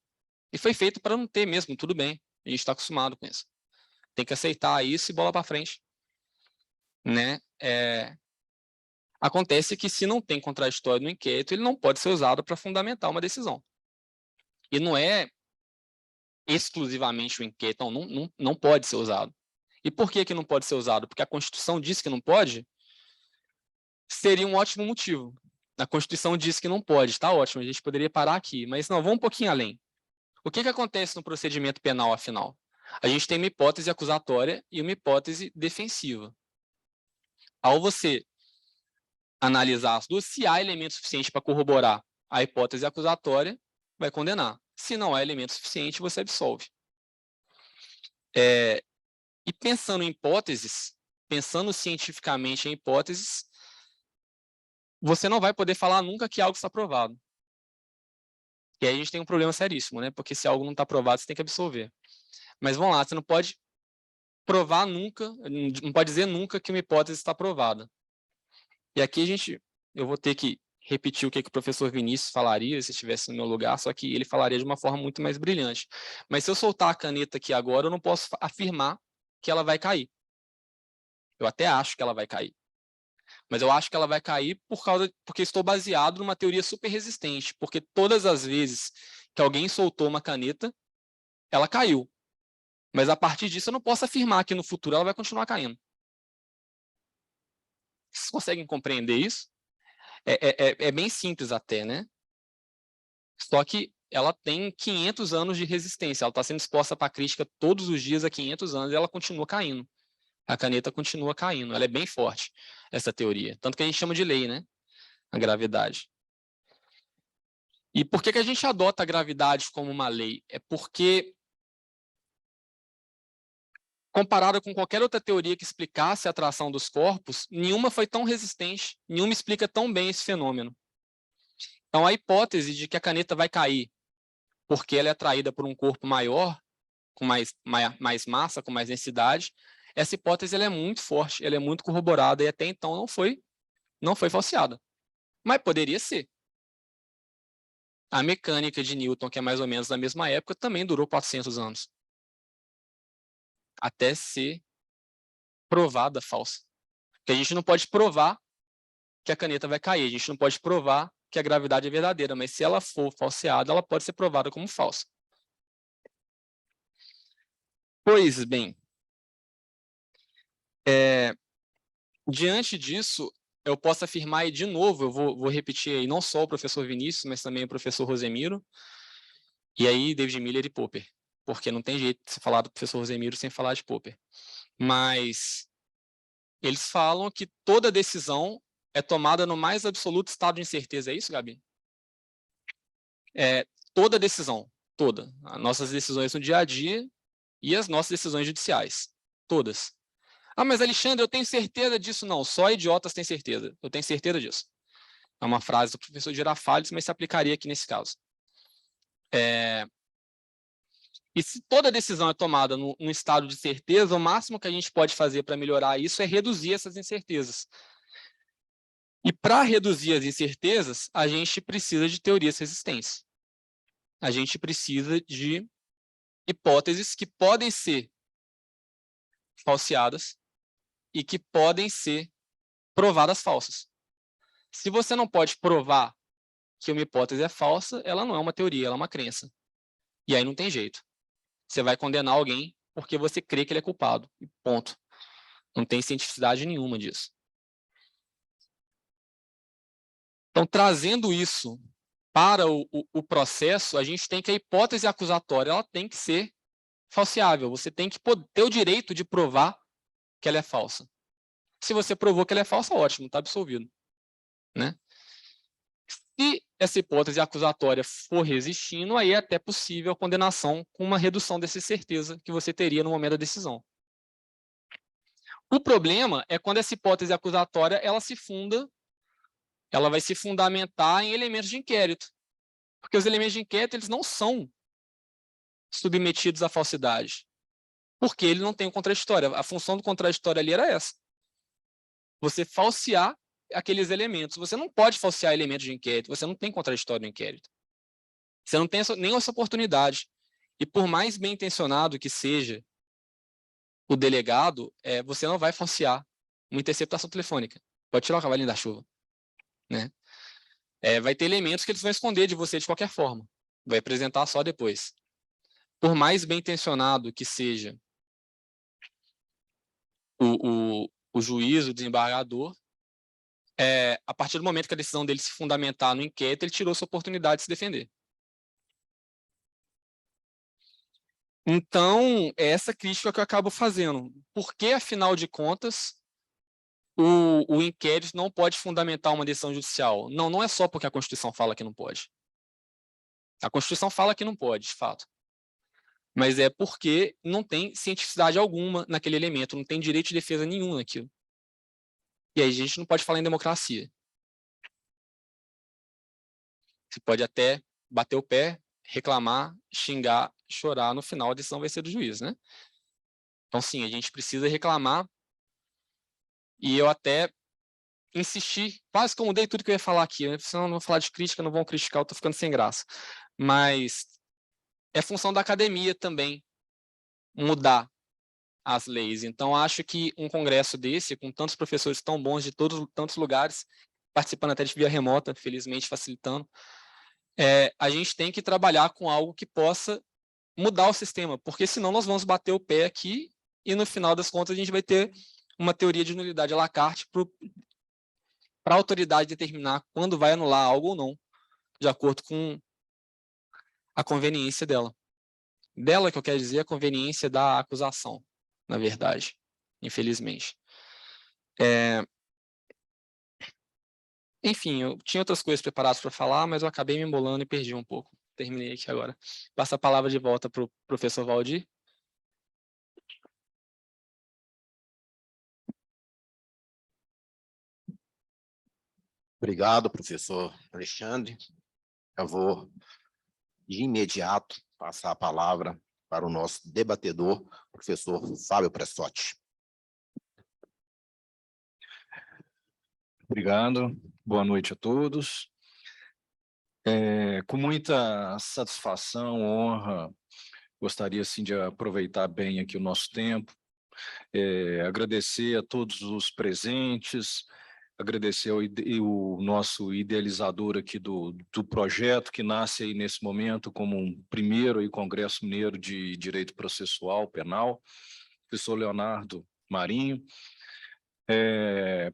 E foi feito para não ter mesmo, tudo bem. A gente está acostumado com isso. Tem que aceitar isso e bola para frente. Né? acontece que se não tem contraditório no inquérito, ele não pode ser usado para fundamentar uma decisão. E não é exclusivamente o inquérito, não pode ser usado. E por que não pode ser usado? Porque a Constituição diz que não pode, seria um ótimo motivo. A Constituição diz que não pode, está ótimo, a gente poderia parar aqui, mas não, vamos um pouquinho além. O que acontece no procedimento penal, afinal? A gente tem uma hipótese acusatória e uma hipótese defensiva. Ao você analisar as duas, se há elemento suficiente para corroborar a hipótese acusatória, vai condenar. Se não há elemento suficiente, você absolve. E pensando em hipóteses, pensando cientificamente em hipóteses, você não vai poder falar nunca que algo está provado. E aí a gente tem um problema seríssimo, né? Porque se algo não está provado, você tem que absolver. Mas vamos lá, você não pode provar nunca, não pode dizer nunca que uma hipótese está provada. E aqui eu vou ter que repetir o que o professor Vinícius falaria se estivesse no meu lugar, só que ele falaria de uma forma muito mais brilhante. Mas se eu soltar a caneta aqui agora, eu não posso afirmar que ela vai cair. Eu até acho que ela vai cair. Mas eu acho que ela vai cair porque estou baseado numa teoria super resistente, porque todas as vezes que alguém soltou uma caneta, ela caiu. Mas a partir disso eu não posso afirmar que no futuro ela vai continuar caindo. Vocês conseguem compreender isso? É bem simples até, né? Só que ela tem 500 anos de resistência, ela está sendo exposta para a crítica todos os dias há 500 anos e ela continua caindo. A caneta continua caindo, ela é bem forte, essa teoria. Tanto que a gente chama de lei, né? A gravidade. E por que a gente adota a gravidade como uma lei? É porque, comparada com qualquer outra teoria que explicasse a atração dos corpos, nenhuma foi tão resistente, nenhuma explica tão bem esse fenômeno. Então, a hipótese de que a caneta vai cair porque ela é atraída por um corpo maior, com mais massa, com mais densidade, essa hipótese ela é muito forte, ela é muito corroborada e até então não foi falseada. Mas poderia ser. A mecânica de Newton, que é mais ou menos da mesma época, também durou 400 anos. Até ser provada falsa. Porque a gente não pode provar que a caneta vai cair, a gente não pode provar que a gravidade é verdadeira, mas se ela for falseada, ela pode ser provada como falsa. Pois bem, diante disso, eu posso afirmar aí de novo, eu vou repetir aí não só o professor Vinícius, mas também o professor Rosemiro, e aí David Miller e Popper, porque não tem jeito de se falar do professor Rosemiro sem falar de Popper. Mas eles falam que toda decisão é tomada no mais absoluto estado de incerteza. É isso, Gabi? Toda decisão, toda. As nossas decisões no dia a dia e as nossas decisões judiciais. Todas. Ah, mas Alexandre, eu tenho certeza disso. Não, só idiotas têm certeza. Eu tenho certeza disso. É uma frase do professor Girafales, mas se aplicaria aqui nesse caso. E se toda decisão é tomada num estado de certeza, o máximo que a gente pode fazer para melhorar isso é reduzir essas incertezas. E para reduzir as incertezas, a gente precisa de teorias resistentes. A gente precisa de hipóteses que podem ser falseadas e que podem ser provadas falsas. Se você não pode provar que uma hipótese é falsa, ela não é uma teoria, ela é uma crença. E aí não tem jeito. Você vai condenar alguém porque você crê que ele é culpado. E ponto. Não tem cientificidade nenhuma disso. Então, trazendo isso para o processo, a gente tem que a hipótese acusatória ela tem que ser falseável. Você tem que ter o direito de provar que ela é falsa. Se você provou que ela é falsa, ótimo, está absolvido. Né? Se essa hipótese acusatória for resistindo, aí é até possível a condenação com uma redução dessa certeza que você teria no momento da decisão. O problema é quando essa hipótese acusatória ela vai se fundamentar em elementos de inquérito. Porque os elementos de inquérito eles não são submetidos à falsidade. Porque ele não tem o contraditório. A função do contraditório ali era essa. Você falsear aqueles elementos. Você não pode falsear elementos de inquérito. Você não tem contraditório no inquérito. Você não tem nem essa oportunidade. E por mais bem intencionado que seja o delegado, você não vai falsear uma interceptação telefônica. Pode tirar o cavalinho da chuva, né? Vai ter elementos que eles vão esconder de você de qualquer forma. Vai apresentar só depois. Por mais bem intencionado que seja o juiz, o desembargador, a partir do momento que a decisão dele se fundamentar no inquérito, ele tirou sua oportunidade de se defender. Então, é essa crítica que eu acabo fazendo. Por que, afinal de contas, o inquérito não pode fundamentar uma decisão judicial? Não, não é só porque a Constituição fala que não pode. A Constituição fala que não pode, de fato. Mas é porque não tem cientificidade alguma naquele elemento, não tem direito de defesa nenhum naquilo. E aí a gente não pode falar em democracia. Você pode até bater o pé, reclamar, xingar, chorar, no final a decisão vai ser do juiz, né? Então, sim, a gente precisa reclamar. E eu até insisti, quase que eu mudei tudo que eu ia falar aqui, né? Senão eu não vou falar de crítica, não vão criticar, eu tô ficando sem graça. Mas é função da academia também mudar as leis. Então, acho que um congresso desse, com tantos professores tão bons de tantos lugares, participando até de via remota, felizmente facilitando, a gente tem que trabalhar com algo que possa mudar o sistema, porque senão nós vamos bater o pé aqui e no final das contas a gente vai ter uma teoria de nulidade à la carte para a autoridade determinar quando vai anular algo ou não, de acordo com a conveniência dela. Dela, que eu quero dizer, a conveniência da acusação, na verdade, infelizmente. Enfim, eu tinha outras coisas preparadas para falar, mas eu acabei me embolando e perdi um pouco. Terminei aqui agora. Passa a palavra de volta para o professor Valdir. Obrigado, professor Alexandre. Eu vou, de imediato, passar a palavra para o nosso debatedor, professor Fábio Pressotti. Obrigado, boa noite a todos. Com muita satisfação, honra, gostaria assim, de aproveitar bem aqui o nosso tempo, agradecer a todos os presentes, agradecer o nosso idealizador aqui do projeto, que nasce aí nesse momento como um primeiro aí, Congresso Mineiro de Direito Processual Penal, professor Leonardo Marinho.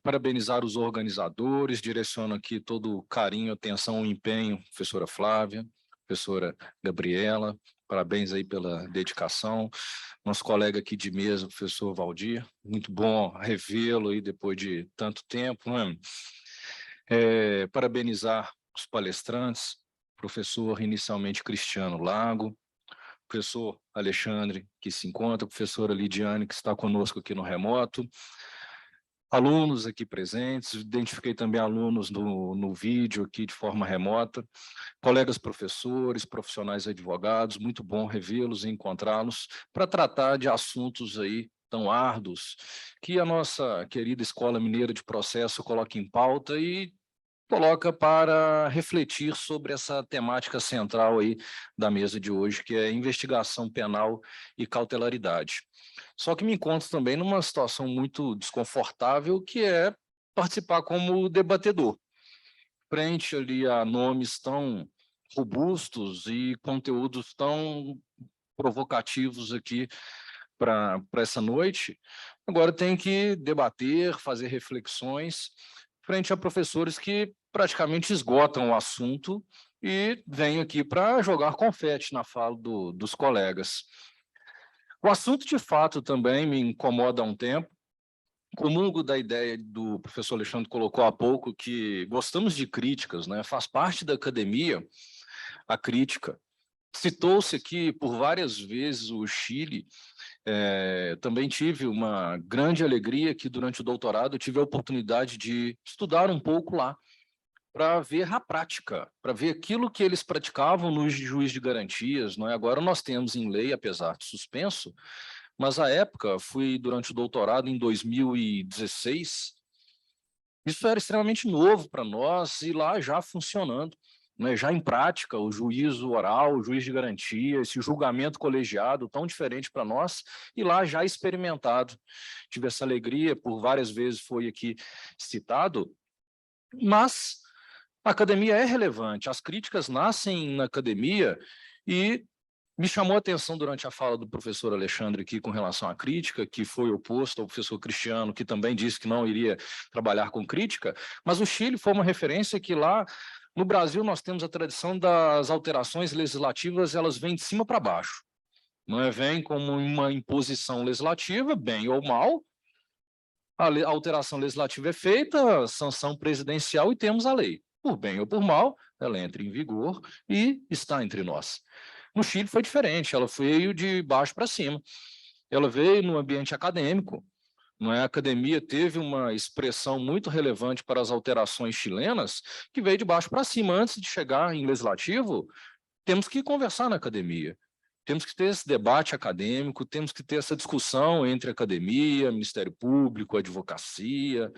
Parabenizar os organizadores, direciono aqui todo o carinho, atenção e empenho, professora Flávia, professora Gabriela, parabéns aí pela dedicação. Nosso colega aqui de mesa, professor Valdir, muito bom revê-lo aí depois de tanto tempo, né? Parabenizar os palestrantes, professor inicialmente Cristiano Lago, professor Alexandre, que se encontra, professora Lidiane, que está conosco aqui no remoto, alunos aqui presentes, identifiquei também alunos no vídeo aqui de forma remota, colegas professores, profissionais advogados, muito bom revê-los e encontrá-los para tratar de assuntos aí tão árduos que a nossa querida Escola Mineira de Processo coloca em pauta e coloca para refletir sobre essa temática central aí da mesa de hoje, que é investigação penal e cautelaridade. Só que me encontro também numa situação muito desconfortável, que é participar como debatedor, frente ali a nomes tão robustos e conteúdos tão provocativos aqui para essa noite. Agora tem que debater, fazer reflexões, frente a professores que praticamente esgotam o assunto e vêm aqui para jogar confete na fala dos colegas. O assunto, de fato, também me incomoda há um tempo. Comungo da ideia do professor Alexandre colocou há pouco, que gostamos de críticas, né? Faz parte da academia a crítica. Citou-se aqui por várias vezes o Chile. Também tive uma grande alegria que durante o doutorado eu tive a oportunidade de estudar um pouco lá, para ver a prática, para ver aquilo que eles praticavam no juiz de garantias. Não é? Agora nós temos em lei, apesar de suspenso, mas à época, fui durante o doutorado em 2016, isso era extremamente novo para nós e lá já funcionando. né? Já em prática, o juízo oral, o juiz de garantia, esse julgamento colegiado tão diferente para nós, e lá já experimentado. Tive essa alegria, por várias vezes foi aqui citado, mas a academia é relevante, as críticas nascem na academia e me chamou a atenção durante a fala do professor Alexandre aqui com relação à crítica, que foi oposto ao professor Cristiano, que também disse que não iria trabalhar com crítica, mas o Chile foi uma referência que lá no Brasil nós temos a tradição das alterações legislativas, elas vêm de cima para baixo. Não é? Vem como uma imposição legislativa, bem ou mal, a alteração legislativa é feita, sanção presidencial e temos a lei. Por bem ou por mal, ela entra em vigor e está entre nós. No Chile foi diferente, ela veio de baixo para cima. Ela veio no ambiente acadêmico, não é? A academia teve uma expressão muito relevante para as alterações chilenas, que veio de baixo para cima. Antes de chegar em legislativo, temos que conversar na academia. Temos que ter esse debate acadêmico, temos que ter essa discussão entre academia, Ministério Público, advocacia,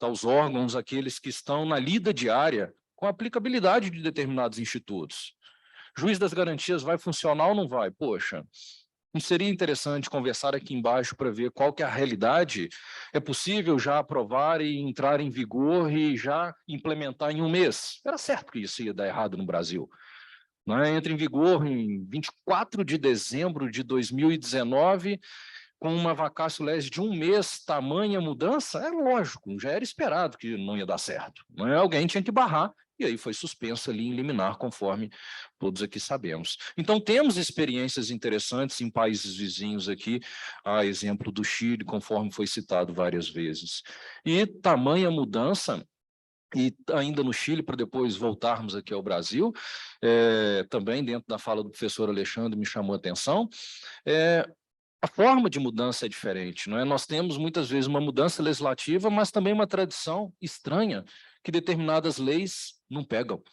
os órgãos, aqueles que estão na lida diária com a aplicabilidade de determinados institutos. Juiz das garantias vai funcionar ou não vai? Poxa, não seria interessante conversar aqui embaixo para ver qual que é a realidade? É possível já aprovar e entrar em vigor e já implementar em um mês? Era certo que isso ia dar errado no Brasil. Não é? Entra em vigor em 24 de dezembro de 2019, com uma vacatio legis de um mês, tamanha mudança, é lógico, já era esperado que não ia dar certo. Não é? Alguém tinha que barrar, e aí foi suspenso ali em liminar, conforme todos aqui sabemos. Então, temos experiências interessantes em países vizinhos aqui, a exemplo do Chile, conforme foi citado várias vezes. E tamanha mudança, e ainda no Chile, para depois voltarmos aqui ao Brasil, também dentro da fala do professor Alexandre me chamou a atenção, a forma de mudança é diferente, não é? Nós temos muitas vezes uma mudança legislativa, mas também uma tradição estranha, que determinadas leis não pegam.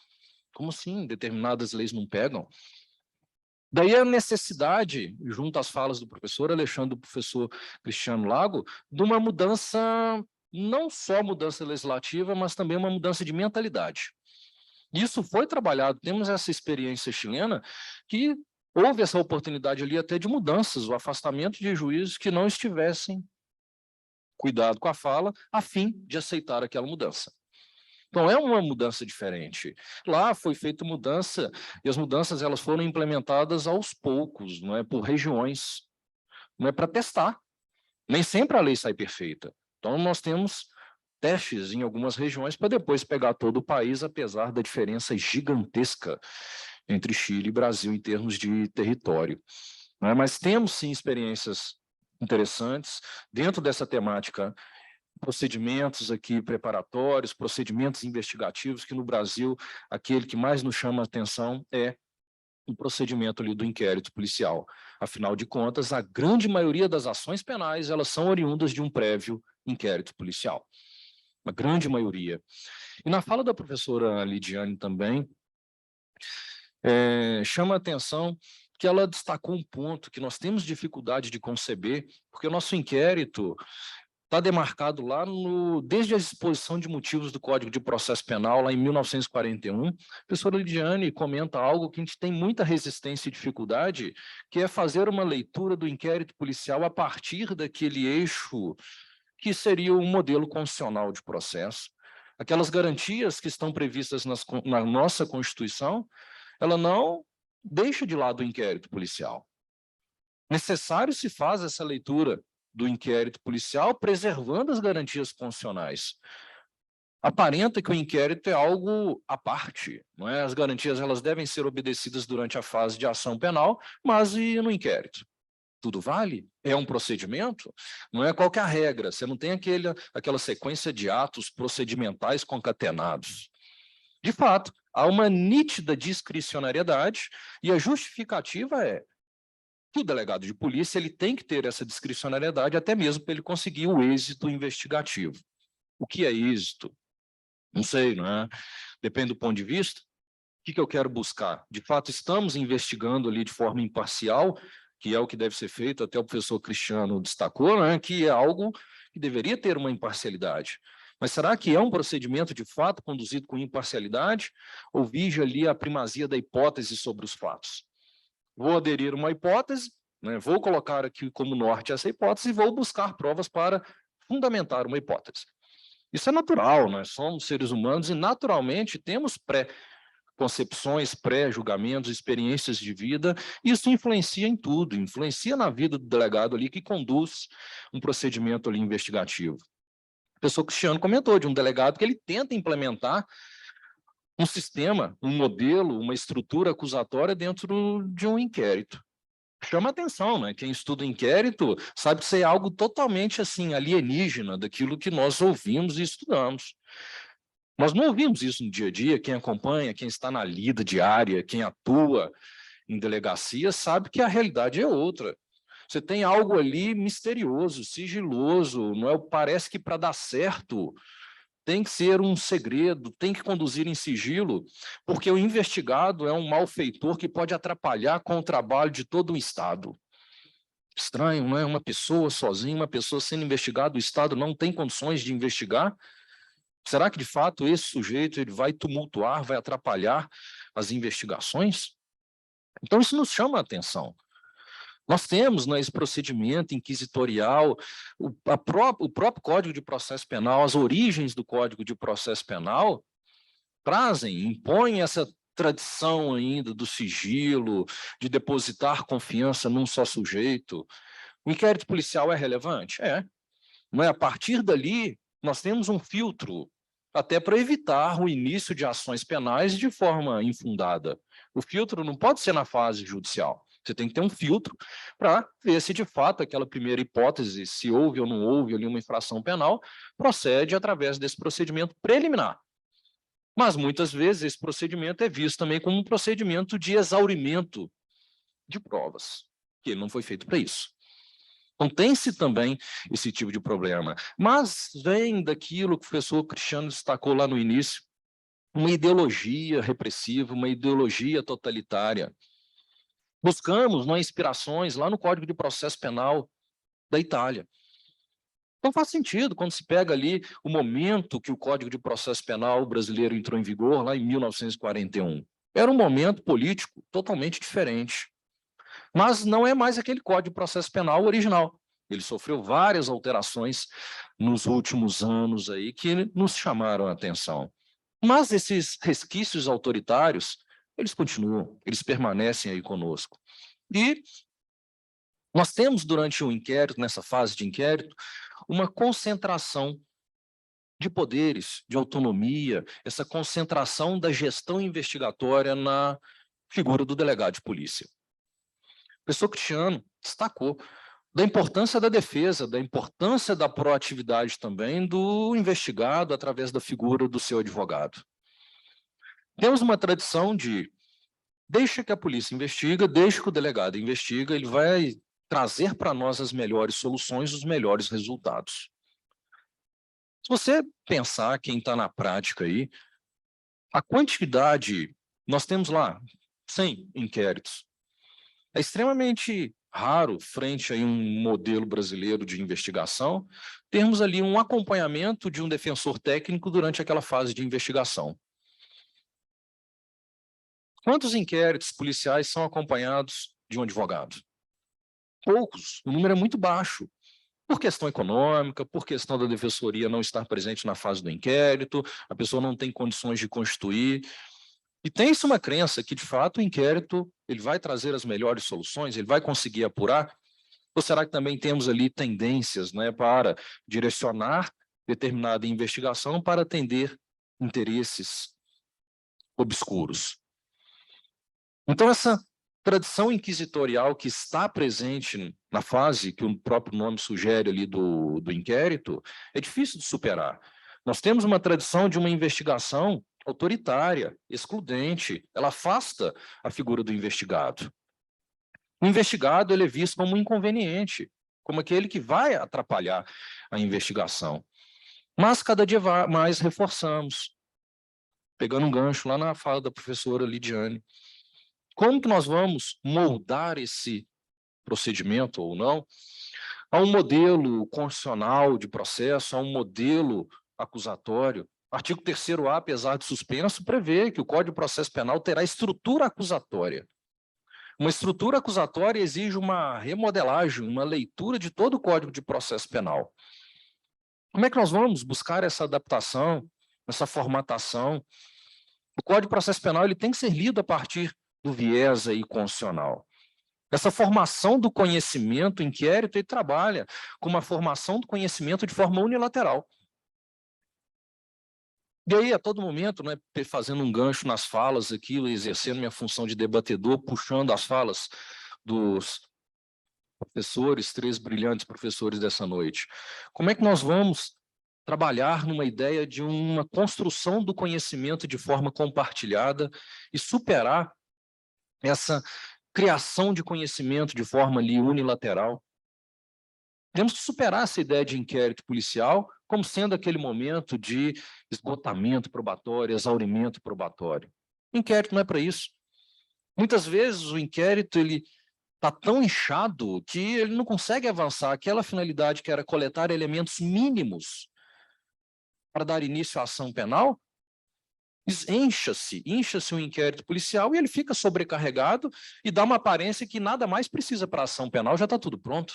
Como assim determinadas leis não pegam? Daí a necessidade, junto às falas do professor Alexandre e do professor Cristiano Lago, de uma mudança, não só mudança legislativa, mas também uma mudança de mentalidade. Isso foi trabalhado, temos essa experiência chilena, que houve essa oportunidade ali até de mudanças, o afastamento de juízes que não estivessem cuidado com a fala, a fim de aceitar aquela mudança. Então, é uma mudança diferente. Lá foi feita mudança, e as mudanças elas foram implementadas aos poucos, não é? Por regiões, não é para testar. Nem sempre a lei sai perfeita. Então, nós temos testes em algumas regiões para depois pegar todo o país, apesar da diferença gigantesca entre Chile e Brasil em termos de território. Não é? Mas temos, sim, experiências interessantes dentro dessa temática, procedimentos aqui preparatórios, procedimentos investigativos, que no Brasil, aquele que mais nos chama a atenção é o procedimento ali do inquérito policial. Afinal de contas, a grande maioria das ações penais, elas são oriundas de um prévio inquérito policial. Uma grande maioria. E na fala da professora Lidiane também, chama a atenção que ela destacou um ponto que nós temos dificuldade de conceber, porque o nosso inquérito está demarcado lá desde a exposição de motivos do Código de Processo Penal, lá em 1941. A professora Lidiane comenta algo que a gente tem muita resistência e dificuldade, que é fazer uma leitura do inquérito policial a partir daquele eixo que seria o modelo constitucional de processo. Aquelas garantias que estão previstas na nossa Constituição, ela não deixa de lado o inquérito policial. Necessário se faz essa leitura do inquérito policial, preservando as garantias constitucionais. Aparenta que o inquérito é algo à parte, não é? As garantias elas devem ser obedecidas durante a fase de ação penal, mas e no inquérito? Tudo vale? É um procedimento? Não é? Qual que é a regra? Você não tem aquela sequência de atos procedimentais concatenados. De fato, há uma nítida discricionariedade e a justificativa é que o delegado de polícia ele tem que ter essa discricionariedade até mesmo para ele conseguir o êxito investigativo. O que é êxito? Não sei, não é? Depende do ponto de vista. O que eu quero buscar? De fato, estamos investigando ali de forma imparcial, que é o que deve ser feito, até o professor Cristiano destacou, né? Que é algo que deveria ter uma imparcialidade. Mas será que é um procedimento de fato conduzido com imparcialidade ou vige ali a primazia da hipótese sobre os fatos? Vou aderir a uma hipótese, né, vou colocar aqui como norte essa hipótese e vou buscar provas para fundamentar uma hipótese. Isso é natural, nós somos seres humanos e naturalmente temos concepções, pré-julgamentos, experiências de vida, isso influencia em tudo, influencia na vida do delegado ali que conduz um procedimento ali investigativo. O professor Cristiano comentou de um delegado que ele tenta implementar um sistema, um modelo, uma estrutura acusatória dentro de um inquérito. Chama atenção, né? Quem estuda inquérito sabe que isso é algo totalmente assim alienígena daquilo que nós ouvimos e estudamos. Nós não ouvimos isso no dia a dia, quem acompanha, quem está na lida diária, quem atua em delegacia, sabe que a realidade é outra. Você tem algo ali misterioso, sigiloso, não é? Parece que para dar certo tem que ser um segredo, tem que conduzir em sigilo, porque o investigado é um malfeitor que pode atrapalhar com o trabalho de todo o Estado. Estranho, não é? Uma pessoa sozinha, uma pessoa sendo investigada, o Estado não tem condições de investigar? Será que, de fato, esse sujeito ele vai tumultuar, vai atrapalhar as investigações? Então, isso nos chama a atenção. Nós temos nesse procedimento inquisitorial, o próprio Código de Processo Penal, as origens do Código de Processo Penal, impõem essa tradição ainda do sigilo, de depositar confiança num só sujeito. O inquérito policial é relevante? É. Não é? A partir dali, nós temos um filtro, até para evitar o início de ações penais de forma infundada. O filtro não pode ser na fase judicial. Você tem que ter um filtro para ver se, de fato, aquela primeira hipótese, se houve ou não houve ali uma infração penal, procede através desse procedimento preliminar. Mas, muitas vezes, esse procedimento é visto também como um procedimento de exaurimento de provas, que ele não foi feito para isso. Então, tem-se também esse tipo de problema. Mas vem daquilo que o professor Cristiano destacou lá no início, uma ideologia repressiva, uma ideologia totalitária. Buscamos inspirações lá no Código de Processo Penal da Itália. Então faz sentido quando se pega ali o momento que o Código de Processo Penal brasileiro entrou em vigor, lá em 1941. Era um momento político totalmente diferente. Mas não é mais aquele Código de Processo Penal original. Ele sofreu várias alterações nos últimos anos aí que nos chamaram a atenção. Mas esses resquícios autoritários, eles continuam, eles permanecem aí conosco. E nós temos durante o inquérito, nessa fase de inquérito, uma concentração de poderes, de autonomia, essa concentração da gestão investigatória na figura do delegado de polícia. O professor Cristiano destacou da importância da defesa, da importância da proatividade também do investigado através da figura do seu advogado. Temos uma tradição de deixa que a polícia investiga, deixa que o delegado investiga, ele vai trazer para nós as melhores soluções, os melhores resultados. Se você pensar, quem está na prática aí, a quantidade, nós temos lá 100 inquéritos. É extremamente raro, frente a um modelo brasileiro de investigação, termos ali um acompanhamento de um defensor técnico durante aquela fase de investigação. Quantos inquéritos policiais são acompanhados de um advogado? Poucos, o número é muito baixo. Por questão econômica, por questão da defensoria não estar presente na fase do inquérito, a pessoa não tem condições de constituir. E tem-se uma crença que, de fato, o inquérito ele vai trazer as melhores soluções, ele vai conseguir apurar? Ou será que também temos ali tendências, né, para direcionar determinada investigação para atender interesses obscuros? Então, essa tradição inquisitorial que está presente na fase que o próprio nome sugere ali do inquérito, é difícil de superar. Nós temos uma tradição de uma investigação autoritária, excludente, ela afasta a figura do investigado. O investigado ele é visto como um inconveniente, como aquele que vai atrapalhar a investigação. Mas cada dia mais reforçamos, pegando um gancho lá na fala da professora Lidiane. Como que nós vamos moldar esse procedimento ou não a um modelo constitucional de processo, a um modelo acusatório. O artigo 3º-A, apesar de suspenso, prevê que o Código de Processo Penal terá estrutura acusatória. Uma estrutura acusatória exige uma remodelagem, uma leitura de todo o Código de Processo Penal. Como é que nós vamos buscar essa adaptação, essa formatação? O Código de Processo Penal ele tem que ser lido a partir do viés aí constitucional. Essa formação do conhecimento, o inquérito, ele trabalha com uma formação do conhecimento de forma unilateral. E aí, a todo momento, né, fazendo um gancho nas falas aqui, exercendo minha função de debatedor, puxando as falas dos professores, 3 brilhantes professores dessa noite. Como é que nós vamos trabalhar numa ideia de uma construção do conhecimento de forma compartilhada e superar essa criação de conhecimento de forma ali unilateral? Temos que superar essa ideia de inquérito policial como sendo aquele momento de esgotamento probatório, exaurimento probatório. O inquérito não é para isso. Muitas vezes o inquérito ele está tão inchado que ele não consegue avançar. Aquela finalidade que era coletar elementos mínimos para dar início à ação penal, incha-se um inquérito policial e ele fica sobrecarregado e dá uma aparência que nada mais precisa para a ação penal, já está tudo pronto.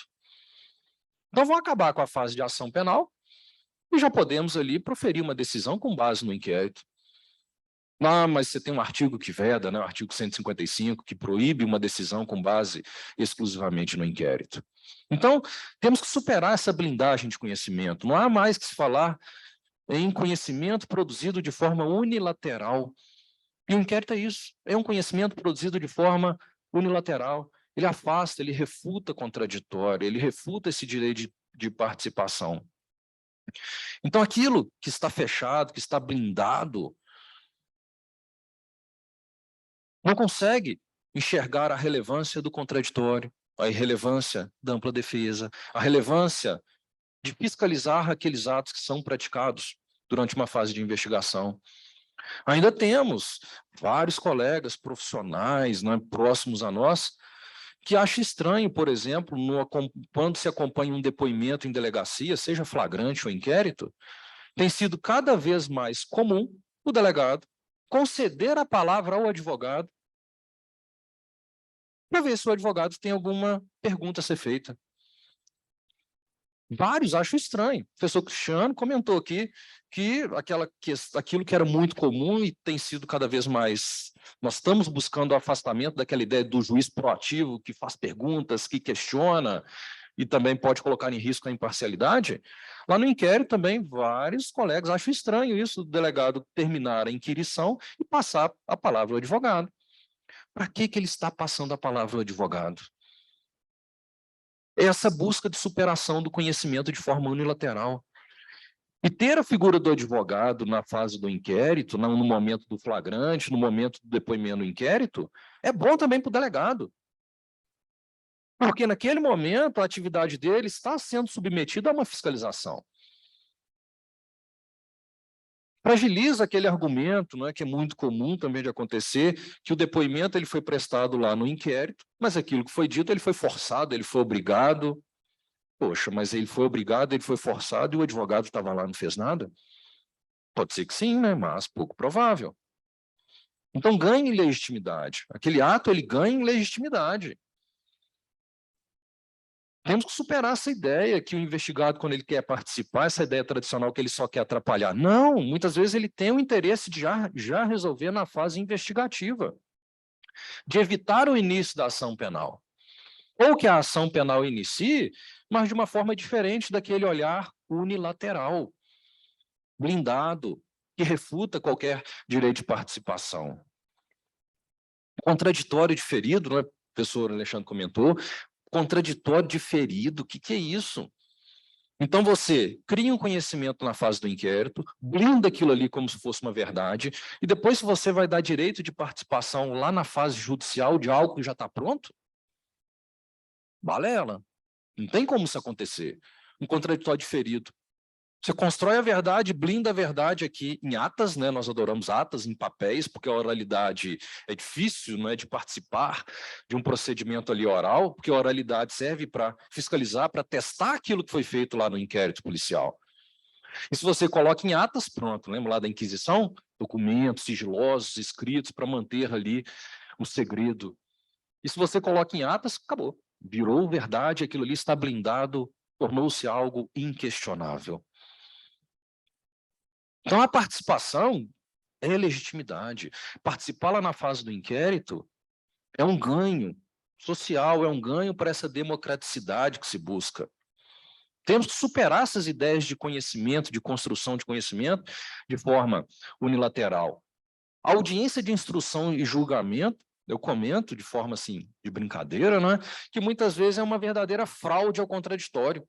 Então, vamos acabar com a fase de ação penal e já podemos ali proferir uma decisão com base no inquérito. Ah, mas você tem um artigo que veda, né, o artigo 155, que proíbe uma decisão com base exclusivamente no inquérito. Então, temos que superar essa blindagem de conhecimento. Não há mais que se falar em conhecimento produzido de forma unilateral. E o inquérito é isso, é um conhecimento produzido de forma unilateral. Ele afasta, ele refuta contraditório, ele refuta esse direito de participação. Então, aquilo que está fechado, que está blindado, não consegue enxergar a relevância do contraditório, a irrelevância da ampla defesa, a relevância de fiscalizar aqueles atos que são praticados durante uma fase de investigação. Ainda temos vários colegas profissionais, né, próximos a nós, que acham estranho, por exemplo, quando se acompanha um depoimento em delegacia, seja flagrante ou inquérito, tem sido cada vez mais comum o delegado conceder a palavra ao advogado para ver se o advogado tem alguma pergunta a ser feita. Vários acham estranho. O professor Cristiano comentou aqui que aquilo que era muito comum e tem sido cada vez mais... Nós estamos buscando o afastamento daquela ideia do juiz proativo, que faz perguntas, que questiona e também pode colocar em risco a imparcialidade. Lá no inquérito também, vários colegas acham estranho isso, do delegado terminar a inquirição e passar a palavra ao advogado. Para que ele está passando a palavra ao advogado? Essa busca de superação do conhecimento de forma unilateral. E ter a figura do advogado na fase do inquérito, no momento do flagrante, no momento do depoimento do inquérito, é bom também para o delegado. Porque naquele momento a atividade dele está sendo submetida a uma fiscalização. Fragiliza aquele argumento, não é, que é muito comum também de acontecer, que o depoimento ele foi prestado lá no inquérito, mas aquilo que foi dito, ele foi forçado, ele foi obrigado. Poxa, mas ele foi obrigado, ele foi forçado e o advogado estava lá e não fez nada? Pode ser que sim, né? Mas pouco provável. Então ganha em legitimidade. Aquele ato ele ganha em legitimidade. Temos que superar essa ideia que o investigado, quando ele quer participar, essa ideia tradicional que ele só quer atrapalhar. Não, muitas vezes ele tem o interesse de já resolver na fase investigativa, de evitar o início da ação penal. Ou que a ação penal inicie, mas de uma forma diferente daquele olhar unilateral, blindado, que refuta qualquer direito de participação. Contraditório diferido, não é? O professor Alexandre comentou, contraditório diferido, o que é isso? Então você cria um conhecimento na fase do inquérito, blinda aquilo ali como se fosse uma verdade, e depois você vai dar direito de participação lá na fase judicial de algo que já está pronto? Balela. Não tem como isso acontecer. Um contraditório diferido. Você constrói a verdade, blinda a verdade aqui em atas, né? Nós adoramos atas, em papéis, porque a oralidade é difícil, não é, de participar de um procedimento ali oral, porque a oralidade serve para fiscalizar, para testar aquilo que foi feito lá no inquérito policial. E se você coloca em atas, pronto, lembra lá da Inquisição? Documentos sigilosos, escritos para manter ali o segredo. E se você coloca em atas, acabou. Virou verdade, aquilo ali está blindado, tornou-se algo inquestionável. Então, a participação é legitimidade. Participar lá na fase do inquérito é um ganho social, é um ganho para essa democraticidade que se busca. Temos que superar essas ideias de conhecimento, de construção de conhecimento, de forma unilateral. A audiência de instrução e julgamento, eu comento de forma assim, de brincadeira, né, que muitas vezes é uma verdadeira fraude ao contraditório.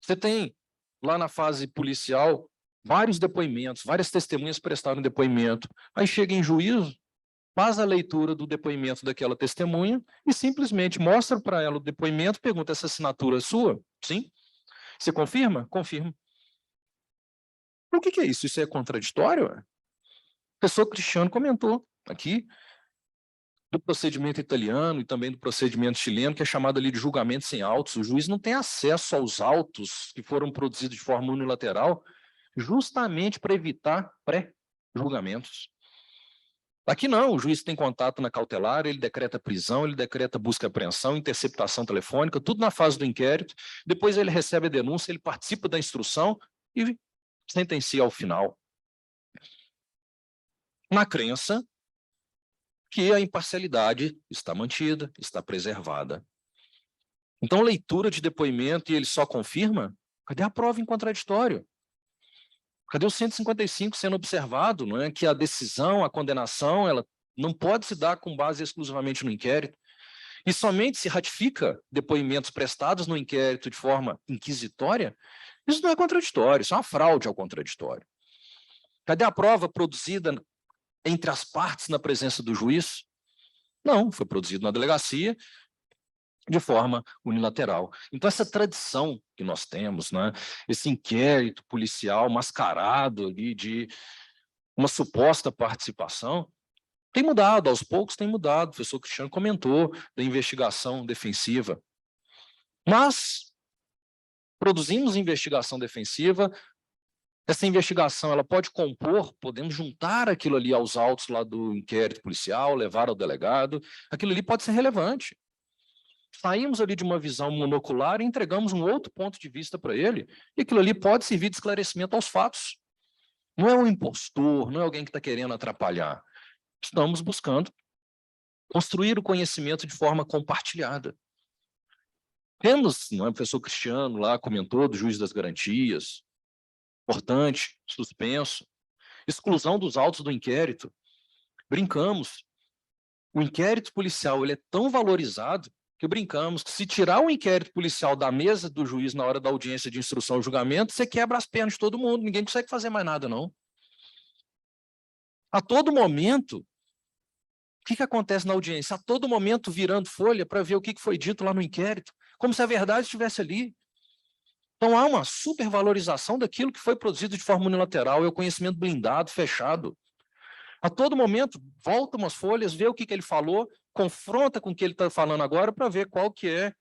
Você tem, lá na fase policial, vários depoimentos, várias testemunhas prestaram depoimento, aí chega em juízo, faz a leitura do depoimento daquela testemunha e simplesmente mostra para ela o depoimento, pergunta: essa assinatura é sua? Sim. Você confirma? Confirma. O que é isso? Isso é contraditório? O professor Cristiano comentou aqui do procedimento italiano e também do procedimento chileno, que é chamado ali de julgamento sem autos. O juiz não tem acesso aos autos que foram produzidos de forma unilateral, justamente para evitar pré-julgamentos. Aqui não, o juiz tem contato na cautelar, ele decreta prisão, ele decreta busca e apreensão, interceptação telefônica, tudo na fase do inquérito, depois ele recebe a denúncia, ele participa da instrução e sentencia ao final. Na crença que a imparcialidade está mantida, está preservada. Então, leitura de depoimento e ele só confirma? Cadê a prova em contraditório? Cadê o 155 sendo observado, não é? Que a decisão, a condenação, ela não pode se dar com base exclusivamente no inquérito. E somente se ratifica depoimentos prestados no inquérito de forma inquisitória, isso não é contraditório, isso é uma fraude ao contraditório. Cadê a prova produzida entre as partes na presença do juiz? Não, foi produzido na delegacia de forma unilateral. Então, essa tradição que nós temos, né, esse inquérito policial mascarado ali de uma suposta participação, tem mudado, aos poucos tem mudado. O professor Cristiano comentou da investigação defensiva. Mas produzimos investigação defensiva, essa investigação ela pode compor, podemos juntar aquilo ali aos autos lá do inquérito policial, levar ao delegado, aquilo ali pode ser relevante. Saímos ali de uma visão monocular e entregamos um outro ponto de vista para ele, e aquilo ali pode servir de esclarecimento aos fatos. Não é um impostor, não é alguém que está querendo atrapalhar. Estamos buscando construir o conhecimento de forma compartilhada. Temos, não é, o professor Cristiano lá comentou do juiz das garantias, importante, suspenso, exclusão dos autos do inquérito. Brincamos. O inquérito policial ele é tão valorizado que brincamos que se tirar o inquérito policial da mesa do juiz na hora da audiência de instrução ou julgamento, você quebra as pernas de todo mundo, ninguém consegue fazer mais nada, não. A todo momento, o que acontece na audiência? A todo momento virando folha para ver o que foi dito lá no inquérito, como se a verdade estivesse ali. Então há uma supervalorização daquilo que foi produzido de forma unilateral, é o conhecimento blindado, fechado. A todo momento, volta umas folhas, vê o que ele falou, confronta com o que ele está falando agora para ver qual que é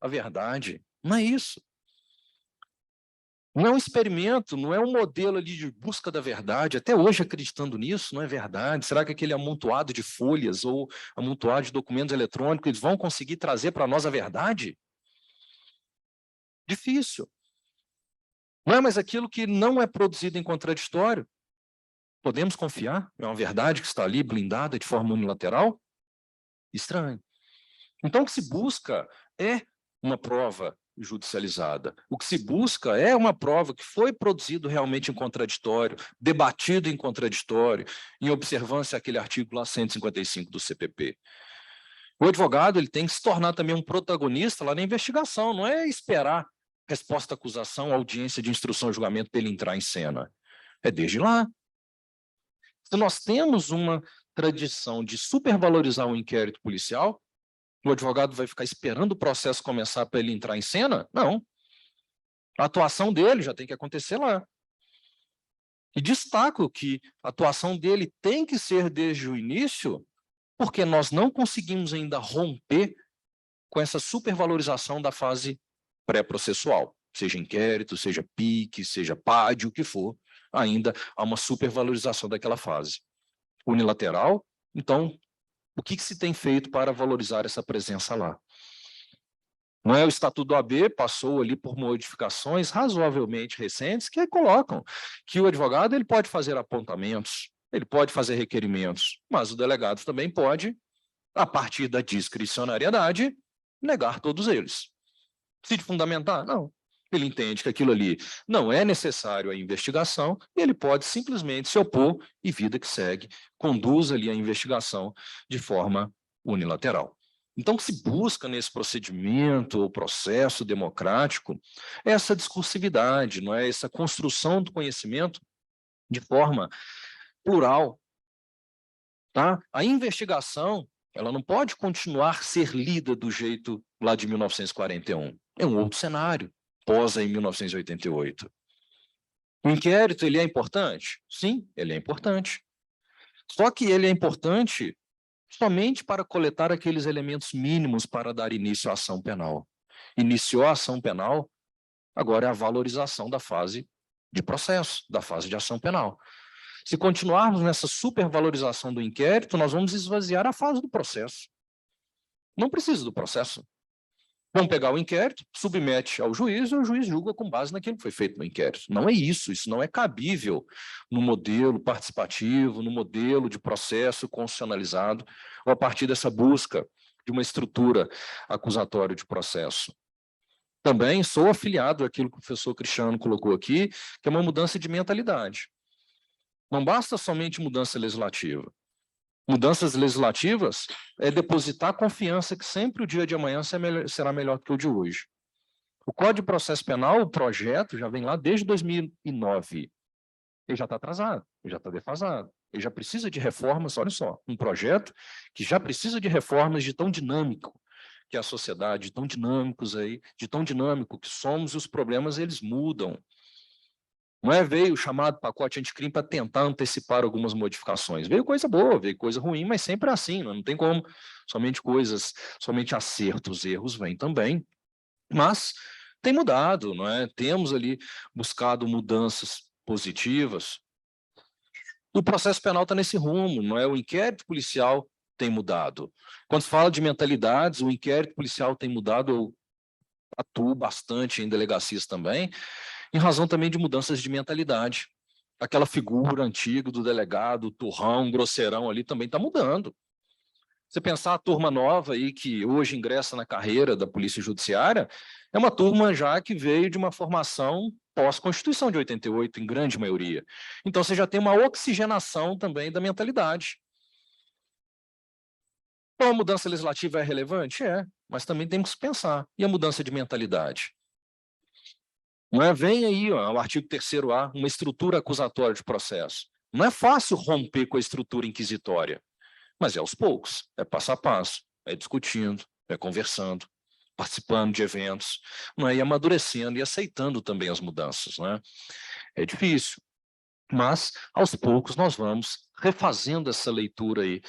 a verdade. Não é isso. Não é um experimento, não é um modelo ali de busca da verdade. Até hoje, acreditando nisso, não é verdade. Será que aquele amontoado de folhas ou amontoado de documentos eletrônicos eles vão conseguir trazer para nós a verdade? Difícil. Não é mais aquilo que não é produzido em contraditório. Podemos confiar? É uma verdade que está ali blindada de forma unilateral? Estranho. Então, o que se busca é uma prova judicializada. O que se busca é uma prova que foi produzido realmente em contraditório, debatido em contraditório, em observância àquele artigo lá 155 do CPP. O advogado ele tem que se tornar também um protagonista lá na investigação, não é esperar resposta à acusação, audiência de instrução e julgamento dele entrar em cena. É desde lá. Se nós temos uma tradição de supervalorizar o inquérito policial, o advogado vai ficar esperando o processo começar para ele entrar em cena? Não. A atuação dele já tem que acontecer lá. E destaco que a atuação dele tem que ser desde o início, porque nós não conseguimos ainda romper com essa supervalorização da fase pré-processual. seja inquérito, seja PIC, seja PAD, o que for, ainda há uma supervalorização daquela fase. Unilateral, então, o que se tem feito para valorizar essa presença lá? Não é? O Estatuto do AB passou ali por modificações razoavelmente recentes que colocam que o advogado ele pode fazer apontamentos, ele pode fazer requerimentos, mas o delegado também pode, a partir da discricionariedade, negar todos eles. Se fundamentar? Não. Ele entende que aquilo ali não é necessário à investigação e ele pode simplesmente se opor e vida que segue, conduz ali a investigação de forma unilateral. Então, o que se busca nesse procedimento ou processo democrático é essa discursividade, não é? Essa construção do conhecimento de forma plural. Tá? A investigação ela não pode continuar a ser lida do jeito lá de 1941. É um outro cenário, pós aí 1988. O inquérito ele é importante? Sim, ele é importante. Só que ele é importante somente para coletar aqueles elementos mínimos para dar início à ação penal. Iniciou a ação penal, agora é a valorização da fase de processo, da fase de ação penal. Se continuarmos nessa supervalorização do inquérito, nós vamos esvaziar a fase do processo. Não precisa do processo. Vamos pegar o inquérito, submete ao juiz e o juiz julga com base naquilo que foi feito no inquérito. Não é isso não é cabível no modelo participativo, no modelo de processo constitucionalizado, ou a partir dessa busca de uma estrutura acusatória de processo. Também sou afiliado àquilo que o professor Cristiano colocou aqui, que é uma mudança de mentalidade. Não basta somente mudança legislativa. Mudanças legislativas é depositar confiança que sempre o dia de amanhã será melhor do que o de hoje. O Código de Processo Penal, o projeto, já vem lá desde 2009. Ele já está atrasado, ele já está defasado. Ele já precisa de reformas, olha só, um projeto que já precisa de reformas de tão dinâmico que é a sociedade, de tão dinâmicos aí, de tão dinâmico que somos e os problemas eles mudam. Não é veio o chamado pacote anticrime para tentar antecipar algumas modificações. Veio coisa boa, veio coisa ruim, mas sempre é assim, não tem como. Somente acertos, erros vêm também. Mas tem mudado, não é? Temos ali buscado mudanças positivas. O processo penal está nesse rumo, não é? O inquérito policial tem mudado. Quando se fala de mentalidades, o inquérito policial tem mudado, eu atuo bastante em delegacias também, em razão também de mudanças de mentalidade. Aquela figura antiga do delegado, turrão, grosseirão ali também está mudando. Você pensar a turma nova aí que hoje ingressa na carreira da Polícia Judiciária, é uma turma já que veio de uma formação pós-Constituição de 88, em grande maioria. Então você já tem uma oxigenação também da mentalidade. Então, a mudança legislativa é relevante? É, mas também temos que pensar. E a mudança de mentalidade? Não é? Vem aí ó, o artigo 3º-A, uma estrutura acusatória de processo. Não é fácil romper com a estrutura inquisitória, mas é aos poucos, é passo a passo, é discutindo, é conversando, participando de eventos, não é? E amadurecendo e aceitando também as mudanças. Não é? É difícil, mas aos poucos nós vamos refazendo essa leitura aí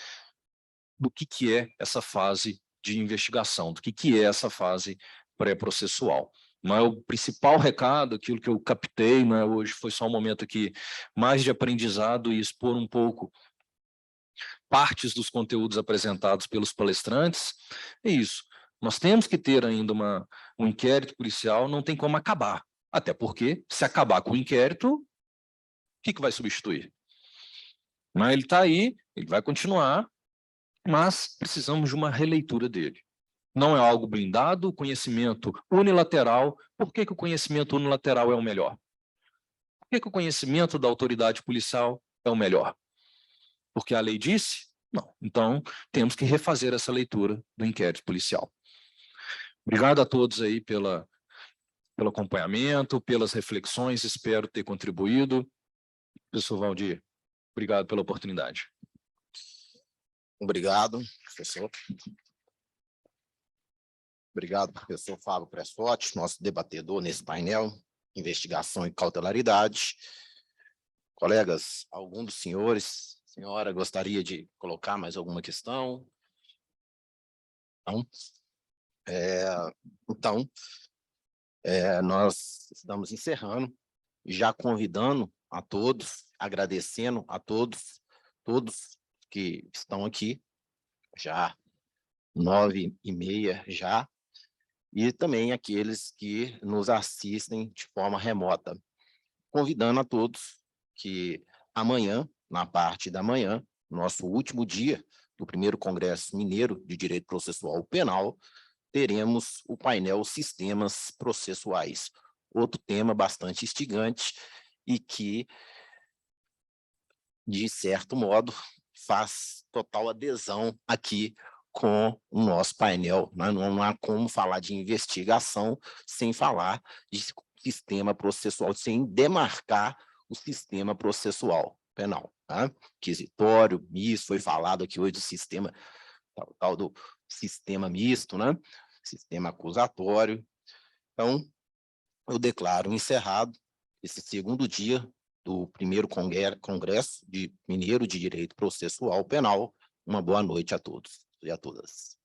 do que é essa fase de investigação, do que é essa fase pré-processual. Não é o principal recado, aquilo que eu captei, não é? Hoje foi só um momento aqui mais de aprendizado e expor um pouco partes dos conteúdos apresentados pelos palestrantes. É isso. Nós temos que ter ainda um inquérito policial, não tem como acabar. Até porque, se acabar com o inquérito, o que vai substituir? Mas ele está aí, ele vai continuar, mas precisamos de uma releitura dele. Não é algo blindado, o conhecimento unilateral. Por que o conhecimento unilateral é o melhor? Por que o conhecimento da autoridade policial é o melhor? Porque a lei disse? Não. Então, temos que refazer essa leitura do inquérito policial. Obrigado a todos aí pelo acompanhamento, pelas reflexões, espero ter contribuído. Professor Valdir, obrigado pela oportunidade. Obrigado, professor. Obrigado, professor Fábio Pressotti, nosso debatedor nesse painel, investigação e cautelaridade. Colegas, algum dos senhores, senhora, gostaria de colocar mais alguma questão? Não? Então, Nós estamos encerrando, já convidando a todos, agradecendo a todos que estão aqui, já 9h30 já, e também aqueles que nos assistem de forma remota, convidando a todos que amanhã, na parte da manhã, nosso último dia do primeiro Congresso Mineiro de Direito Processual Penal, teremos o painel Sistemas Processuais, outro tema bastante instigante e que, de certo modo, faz total adesão aqui com o nosso painel. Não há como falar de investigação sem falar de sistema processual, sem demarcar o sistema processual penal. Tá? Inquisitório, misto, foi falado aqui hoje do sistema, tal do sistema misto, né? Sistema acusatório. Então, eu declaro encerrado esse segundo dia do primeiro Congresso Mineiro de Direito Processual Penal. Uma boa noite a todos e a todas.